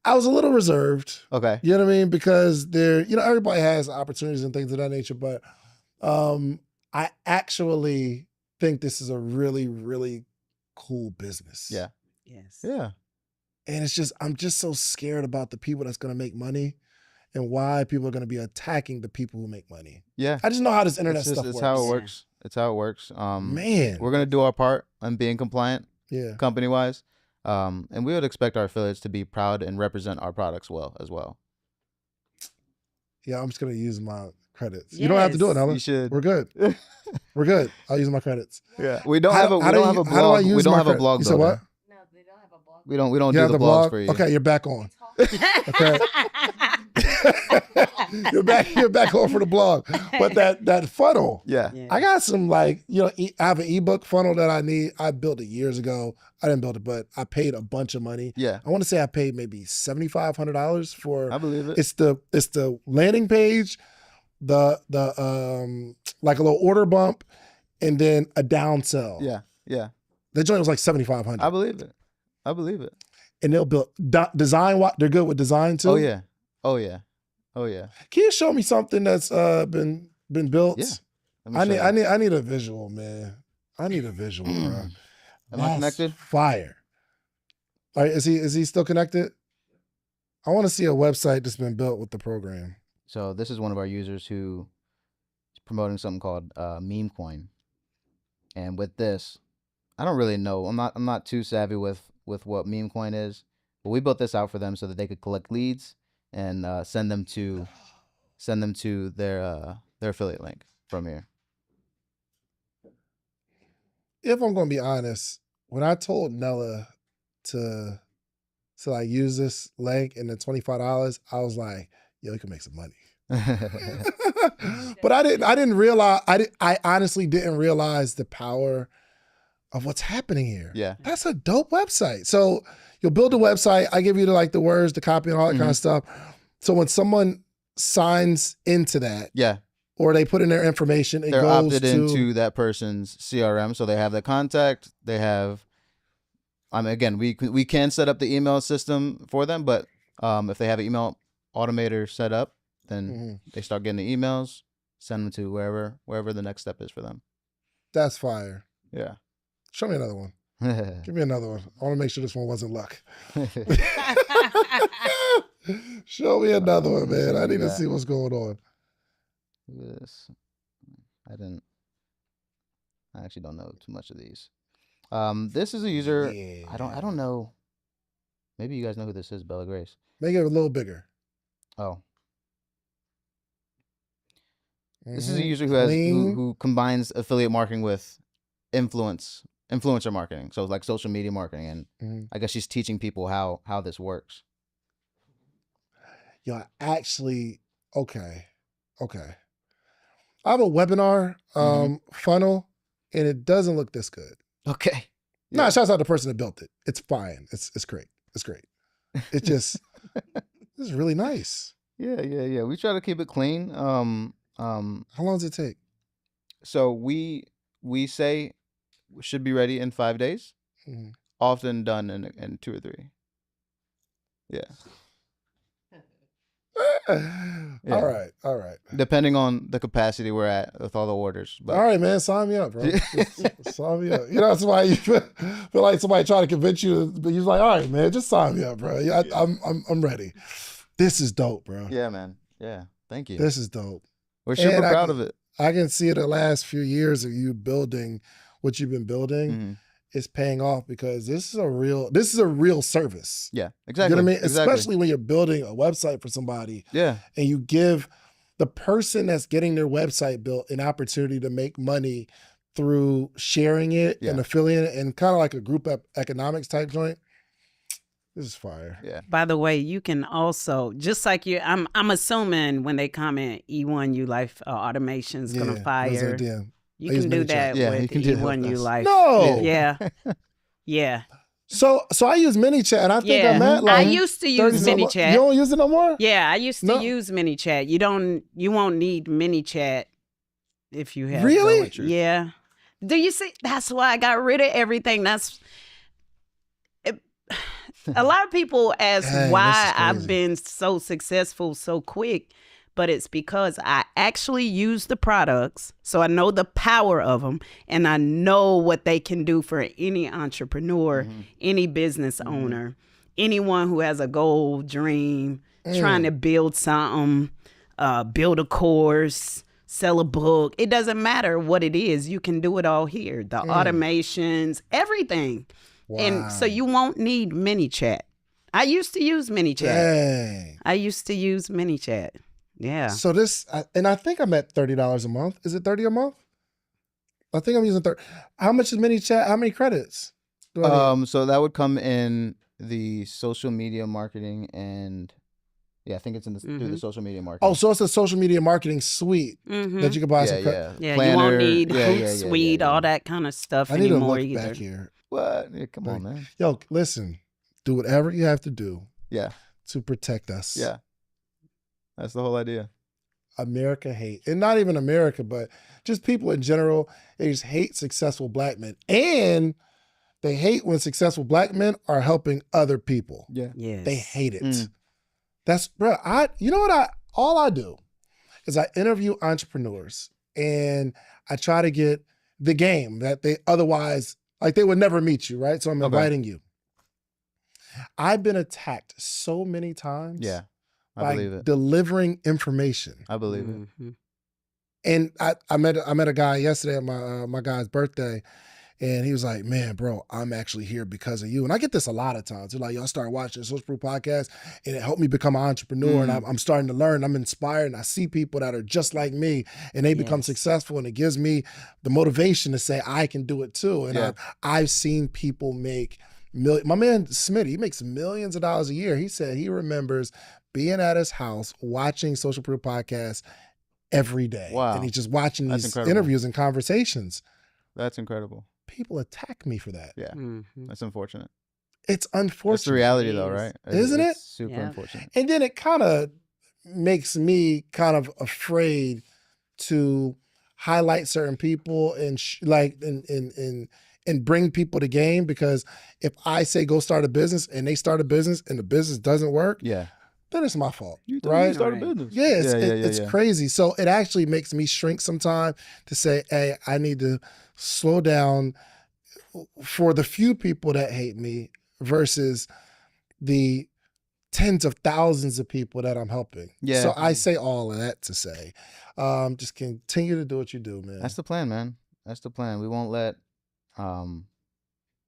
was a little reserved. Okay. You know what I mean? Because everybody has opportunities and things of that nature, but I actually think this is a really, really cool business. Yeah. Yes. Yeah. And I'm just so scared about the people that's going to make money and why people are going to be attacking the people who make money. Yeah. I just know how this internet stuff works. It's how it works. It's how it works. Man. We're going to do our part on being compliant. Yeah. Company-wise. And we would expect our affiliates to be proud and represent our products well as well. Yeah, I'm just going to use my credits. Yes. You don't have to do it, Ellen. You should. We're good. We're good. I'll use my credits. Yeah. We don't have a blog. How do I use we don't my have a blog. You said what? No, they don't have a blog. We don't do the blogs for you. Okay, you're back on. Okay. You're back on for the blog. But that funnel. Yeah. I got some I have an ebook funnel that I need. I built it years ago. I didn't build it, but I paid a bunch of money. Yeah. I want to say I paid maybe $7,500 for. I believe it. It's the landing page, the like a little order bump, and then a down sell. Yeah. Yeah. The joint was like 7,500. I believe it. I believe it. And they'll build design. They're good with design too. Oh yeah. Oh yeah. Oh yeah. Can you show me something that's been built? Yeah. Let me show you. I need a visual, man. I need a visual, bro. Am I connected? Fire. All right, is he still connected? I want to see a website that's been built with the program. So this is one of our users who is promoting something called meme coin. And with this, I don't really know. I'm not too savvy with what meme coin is, but we built this out for them so that they could collect leads and send them to their affiliate link from here. If I'm going to be honest, when I told Nella to like use this link and the $25, I was like, yo, you can make some money. But I didn't realize, I honestly didn't realize the power of what's happening here. Yeah. That's a dope website. So you'll build a website. I give you the words, the copy, and all that kind of stuff. So when someone signs into that, Yeah. or they put in their information, They're goes opted into that person's CRM, so they have the contact. They have, again, we can set up the email system for them, but if they have an email automator set up, then they start getting the emails, send them to wherever the next step is for them. That's fire. Yeah. Show me another one. Give me another one. I want to make sure this one wasn't luck. Show me another one, man. I need to see what's going on. This, I actually don't know too much of these. This is a user. Yeah. I don't know. Maybe you guys know who this is, Bella Grace. Make it a little bigger. Oh. This is a user who combines affiliate marketing with influencer marketing. So like social media marketing, and I guess she's teaching people how this works. Yo, actually, okay. I have a webinar funnel, and it doesn't look this good. Okay. Yeah. No, shouts out to the person that built it. It's fine. It's great. It's great. It just this is really nice. Yeah. We try to keep it clean. How long does it take? So we say we should be ready in 5 days. Often done in 2 or 3. Yeah. All right. Depending on the capacity we're at with all the orders. But. All right, man. Sign me up, bro. Sign me up. You know, somebody you feel like somebody trying to convince you, but you're like, all right, man, just sign me up, bro. Yeah, I'm ready. This is dope, bro. Yeah, man. Yeah. Thank you. This is dope. We're super proud of it. I can see the last few years of you building what you've been building is paying off, because this is a real service. Yeah, exactly. You know what I mean? Exactly. Especially when you're building a website for somebody. Yeah. And you give the person that's getting their website built an opportunity to make money through sharing it and affiliating it, and kind of like a group economics type joint. This is fire. Yeah. By the way, you can also, just like you, I'm assuming when they comment E1U Life automation's gonna fire. You can do that with E1U Life. No. Yeah. Yeah. So I use ManyChat, and I think I'm at like I used to use ManyChat. You don't use it no more? Yeah, I used to use ManyChat. You won't need ManyChat if you have Really? Yeah. Do you see? That's why I got rid of everything. A lot of people ask why I've been so successful so quick, but it's because I actually use the products, so I know the power of them, and I know what they can do for any entrepreneur, any business owner, anyone who has a goal, dream, trying to build something, build a course, sell a book. It doesn't matter what it is. You can do it all here. The automations, everything. Wow. And so you won't need ManyChat. I used to use ManyChat. Dang. I used to use ManyChat. Yeah. So this, and I think I'm at $30 a month. Is it $30 a month? I think I'm using 30. How much is ManyChat? How many credits? So that would come in the social media marketing, and I think it's in through the social media marketing. Oh, so it's a social media marketing suite that you can buy some credits. Yeah, Planner, you won't need Hootsuite, all that kind of stuff I need anymore to look either. back here. What? Yeah, come on, man. Yo, listen, do whatever you have to do to protect us. Yeah. That's the whole idea. America hate, and not even America, but just people in general, they just hate successful black men. And they hate when successful black men are helping other people. Yeah. Yes. They hate it. That's, bro, you know what all I do is I interview entrepreneurs and I try to get the game that they otherwise, like they would never meet you, right? So I'm inviting you. I've been attacked so many times. Yeah. I by believe it. delivering information. I believe it. And I met a guy yesterday at my guy's birthday, and he was like, man, bro, I'm actually here because of you. And I get this a lot of times. They're like, y'all start watching the Social Proof podcast, and it helped me become an entrepreneur, and I'm starting to learn. I'm inspired, and I see people that are just like me, and they become successful, and it gives me the motivation to say I can do it too. And I've seen people make my man Smitty, he makes millions of dollars a year. He said he remembers being at his house watching Social Proof podcast every day. Wow. And he's just watching these interviews and conversations. That's incredible. People attack me for that. Yeah. That's unfortunate. It's unfortunate. That's the reality though, right? Isn't it? It's super unfortunate. And then it kind of makes me kind of afraid to highlight certain people and and bring people to game, because if I say go start a business and they start a business and the business doesn't work, then it's my fault, right? You start a business. Yeah, it's crazy. So it actually makes me shrink sometimes to say, hey, I need to slow down for the few people that hate me versus the tens of thousands of people that I'm helping. Yeah. So I say all of that to say, just continue to do what you do, man. That's the plan, man. That's the plan. We won't let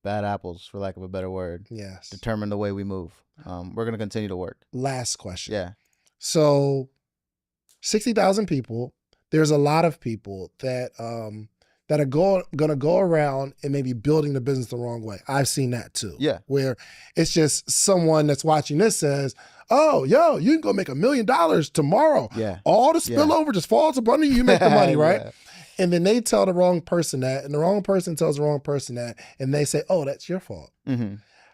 bad apples, for lack of a better word, determine the way we move. We're going to continue to work. Last question. Yeah. So 60,000 people, there's a lot of people that are going to go around and maybe building the business the wrong way. I've seen that too. Yeah. Where it's just someone that's watching this says, oh, yo, you can go make $1 million tomorrow. Yeah. All the spillover just falls upon you, you make the money, right? Yeah. And then they tell the wrong person that, and the wrong person tells the wrong person that, and they say, oh, that's your fault.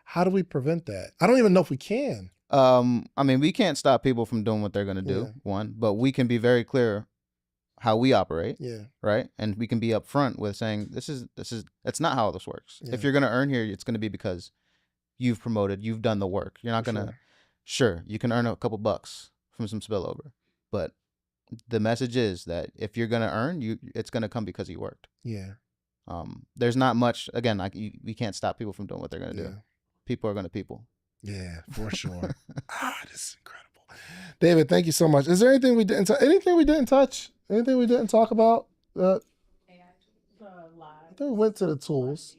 How do we prevent that? I don't even know if we can. I mean, we can't stop people from doing what they're going to do, one, but we can be very clear how we operate, right? And we can be upfront with saying, that's not how this works. If you're going to earn here, it's going to be because you've promoted, you've done the work. You're not going to, sure, you can earn a couple bucks from some spillover, but the message is that if you're going to earn, it's going to come because you worked. Yeah. There's not much, again, we can't stop people from doing what they're going to do. People are going to people. Yeah, for sure. This is incredible. David, thank you so much. Is there anything we didn't touch? Anything we didn't talk about? I think we went to the tools.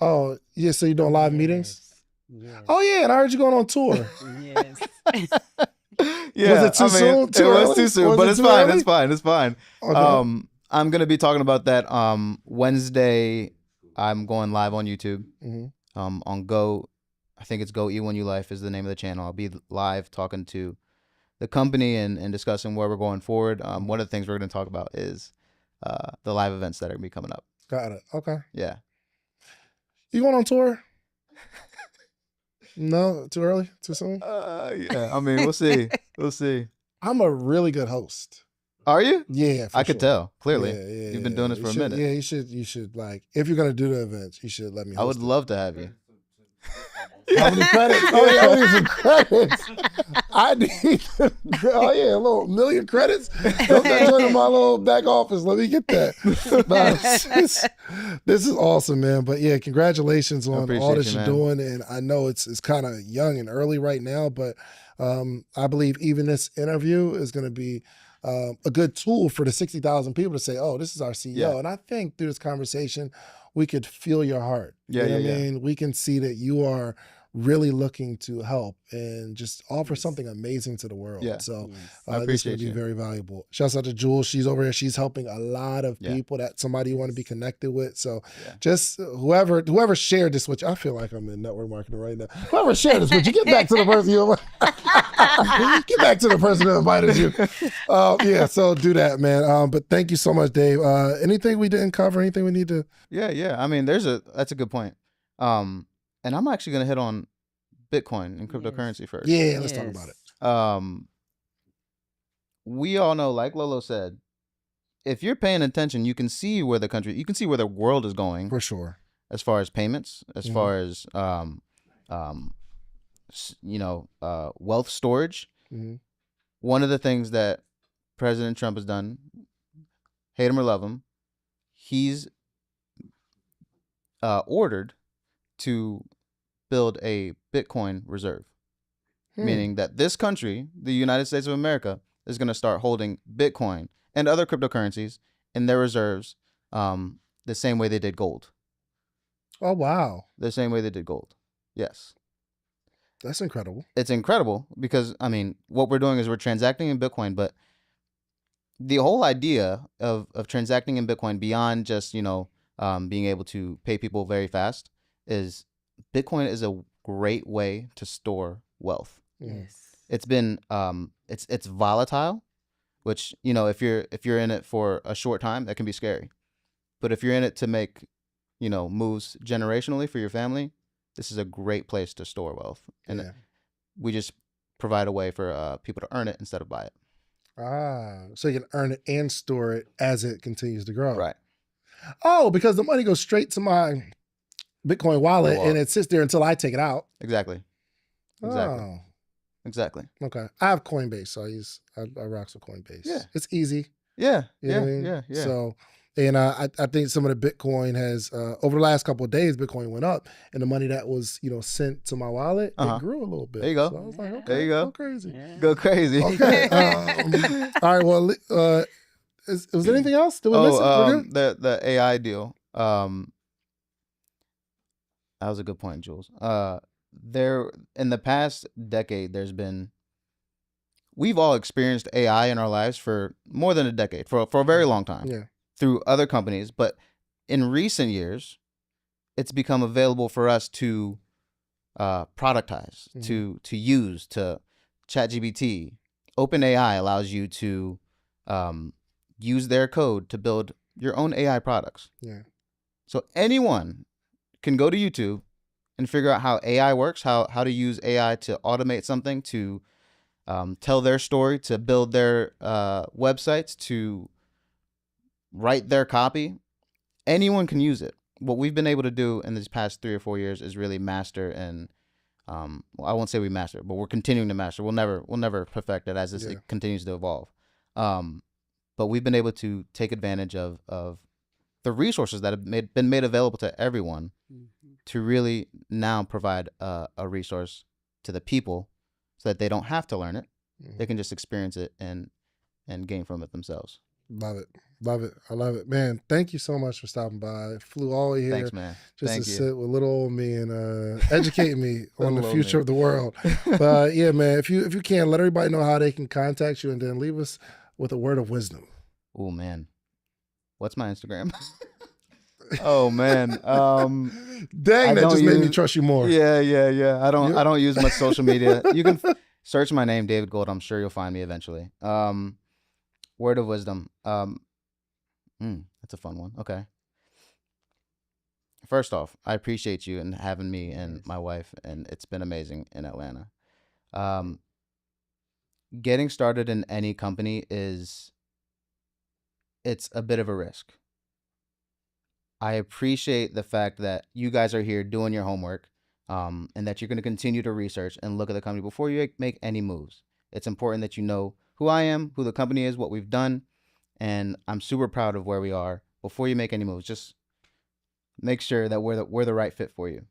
Oh, yeah, so you're doing live meetings? Yes. Oh, yeah, and I heard you going on tour. Yes. Yeah, was it too soon? It was too soon, but it's fine. It's fine. It's fine. Okay. I'm gonna be talking about that Wednesday. I'm going live on YouTube. On Go, I think it's Go E1U Life is the name of the channel. I'll be live talking to the company and discussing where we're going forward. One of the things we're going to talk about is the live events that are going to be coming up. Got it. Okay. Yeah. You going on tour? No, too early? Too soon? Yeah. I mean, we'll see. We'll see. I'm a really good host. Are you? Yeah, I could tell, clearly. Yeah, You've been doing this for a minute. Yeah, you should like, if you're going to do the events, you should let me host I would love to have you. How many credits? Oh, yeah, I need some credits. I need, a little million credits. Don't that join in my little back office. Let me get that. This is awesome, man. But yeah, congratulations on all that you're doing. And I know it's kind of young and early right now, but I believe even this interview is going to be a good tool for the 60,000 people to say, oh, this is our CEO. Yeah. And I think through this conversation, we could feel your heart. Yeah, you know what yeah. I mean? We can see that you are really looking to help and just offer something amazing to the world. Yeah. So I this appreciate would be you. very valuable. Shouts out to Jules. She's over here. She's helping a lot of people that somebody you want to be connected with. So just whoever shared this with you, I feel like I'm in network marketing right now. Whoever shared this with you, get back to the person get back to the person that invited you. Yeah, so do that, man. But thank you so much, Dave. Anything we didn't cover? Anything we need to? Yeah. I mean, that's a good point. And I'm actually gonna hit on Bitcoin and cryptocurrency first. Yeah, let's talk about it. we all know, like Lolo said, if you're paying attention, you can see where the world is going For sure. as far as payments, as Mhm. far as wealth storage. Mhm. One of the things that President Trump has done, hate him or love him, he's ordered to build a Bitcoin reserve, meaning that this country, the United States of America, is going to start holding Bitcoin and other cryptocurrencies in their reserves the same way they did gold. Oh, wow. The same way they did gold. Yes. That's incredible. It's incredible because, I mean, what we're doing is we're transacting in Bitcoin, but the whole idea of transacting in Bitcoin beyond just, being able to pay people very fast is Bitcoin is a great way to store wealth. Yes. It's been it's volatile, which, if you're in it for a short time, that can be scary. But if you're in it to make, moves generationally for your family, this is a great place to store wealth. And we just provide a way for people to earn it instead of buy it. So you can earn it and store it as it continues to grow. Right. Oh, because the money goes straight to my Bitcoin wallet and it sits there until I take it out. Exactly. Oh. Exactly. Okay. I have Coinbase, so I rock with Coinbase. Yeah. It's easy. Yeah. You know what I mean? Yeah. So, and I think some of the Bitcoin has, over the last couple of days, Bitcoin went up, and the money that was, sent to my wallet, it grew a little bit. There you go. So I was like, okay, there you go. go crazy. Yeah. Go crazy. Okay. All right. Well, was there anything else? Did we miss it? The AI deal. That was a good point, Jules. There in the past decade, we've all experienced AI in our lives for more than a decade, for a very long time. Yeah. Through other companies, but in recent years, it's become available for us to productize, to use, to ChatGPT. OpenAI allows you to use their code to build your own AI products. Yeah. So anyone can go to YouTube and figure out how AI works, how to use AI to automate something, to tell their story, to build their websites, to write their copy. Anyone can use it. What we've been able to do in these past 3 or 4 years is really master, and I won't say we master, but we're continuing to master. We'll never perfect it as it continues to evolve. But we've been able to take advantage of the resources that have been made available to everyone to really now provide a resource to the people so that they don't have to learn it. They can just experience it and gain from it themselves. Love it. I love it. Man, thank you so much for stopping by. Flew all the way here. Thanks, man. Just Thank to you. sit with little old me and educate me on the Little future me. of the world. But yeah, man, if you can, let everybody know how they can contact you, and then leave us with a word of wisdom. Oh, man. What's my Instagram? Oh, man. Dang, that just made me trust you more. Yeah. I don't use much social media. You can search my name, David Gold. I'm sure you'll find me eventually. Word of wisdom. That's a fun one. Okay. First off, I appreciate you and having me and my wife, and it's been amazing in Atlanta. Getting started in any company it's a bit of a risk. I appreciate the fact that you guys are here doing your homework, and that you're going to continue to research and look at the company before you make any moves. It's important that you know who I am, who the company is, what we've done, and I'm super proud of where we are. Before you make any moves, just make sure that we're the right fit for you.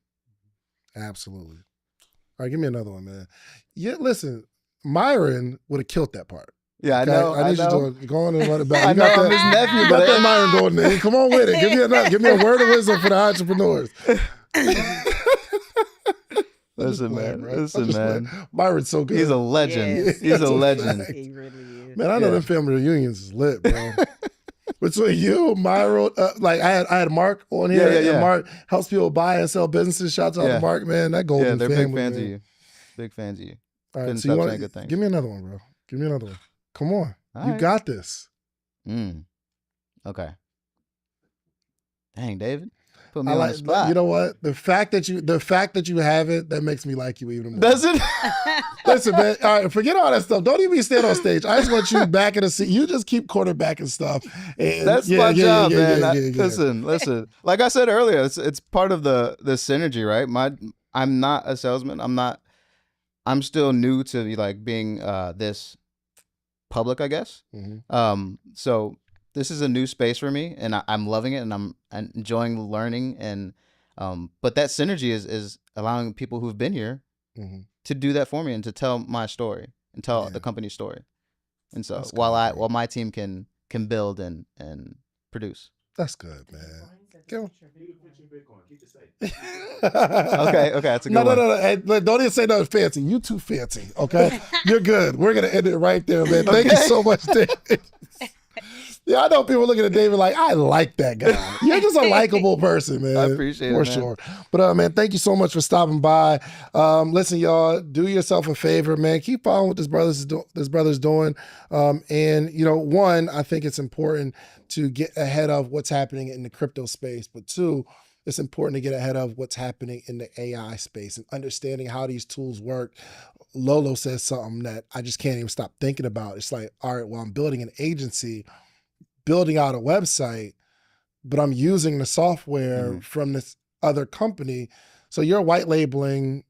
Absolutely. All right, give me another one, man. Yeah, listen, Myron would have killed that part. Yeah, Okay? I need know. you to go on and run it back. I You know, got I'm his nephew, you but got that Myron golden name. Come on with it. Give me a word of wisdom for the entrepreneurs. Listen, man. Man. Myron's so good. He's a legend. Yes. He's a legend. He really is. Man, I know them family reunions is lit, bro. Between you, Myron, like I had Mark on here, and Mark helps people buy and sell businesses. Shouts out to Mark, man. That golden Yeah, they're family, big fans man. of you. Big fans of you. All right, Couldn't so you stop want saying good things. give me another one, bro. Give me another one. Come on, All you right. got this. Okay. Dang, David. Put me on the spot. You know what? The fact that you have it, that makes me like you even more. Does it? Listen, man. All right, forget all that stuff. Don't even stand on stage. I just want you back in the seat. You just keep quarterbacking stuff. And That's my job, man. Listen. Like I said earlier, it's part of the synergy, right? I'm not a salesman. I'm still new to like being this public, I guess. Mm-hmm. So this is a new space for me, and I'm loving it, and I'm enjoying learning. And but that synergy is allowing people who've been here to do that for me and to tell my story and tell the company's story. And so while my team can build and produce. That's good, man. Okay, that's a good one. No. Hey, don't even say nothing fancy. You too fancy, okay? You're good. We're going to end it right there, man. Thank you so much, David. Yeah, I know people looking at David like, I like that guy. You're just a likable person, man. I appreciate it, for man. sure. But man, thank you so much for stopping by. Listen, y'all, do yourself a favor, man. Keep following what this brother's doing. And you know, one, I think it's important to get ahead of what's happening in the crypto space, but two, it's important to get ahead of what's happening in the AI space and understanding how these tools work. Lolo says something that I just can't even stop thinking about. It's like, all right, well, I'm building an agency, building out a website, but I'm using the software from this other company. So you're white labeling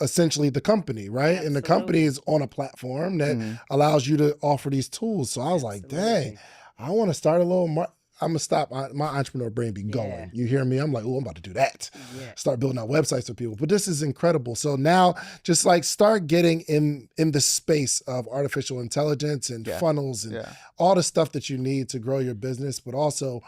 essentially the company, right? Absolutely. And the company is on a platform that allows you to offer these tools. So I was like, dang, I want to start a little I'm going to stop. My entrepreneur brain be going. Yeah. You hear me? I'm like, oh, I'm about to do that. Yeah. Start building out websites for people. But this is incredible. So now just like start getting in the space of artificial intelligence and funnels and all the stuff that you need to grow your business, but also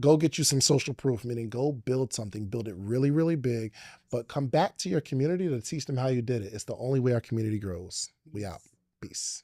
go get you some social proof, meaning go build something, build it really, really big, but come back to your community to teach them how you did it. It's the only way our community grows. We out. Peace.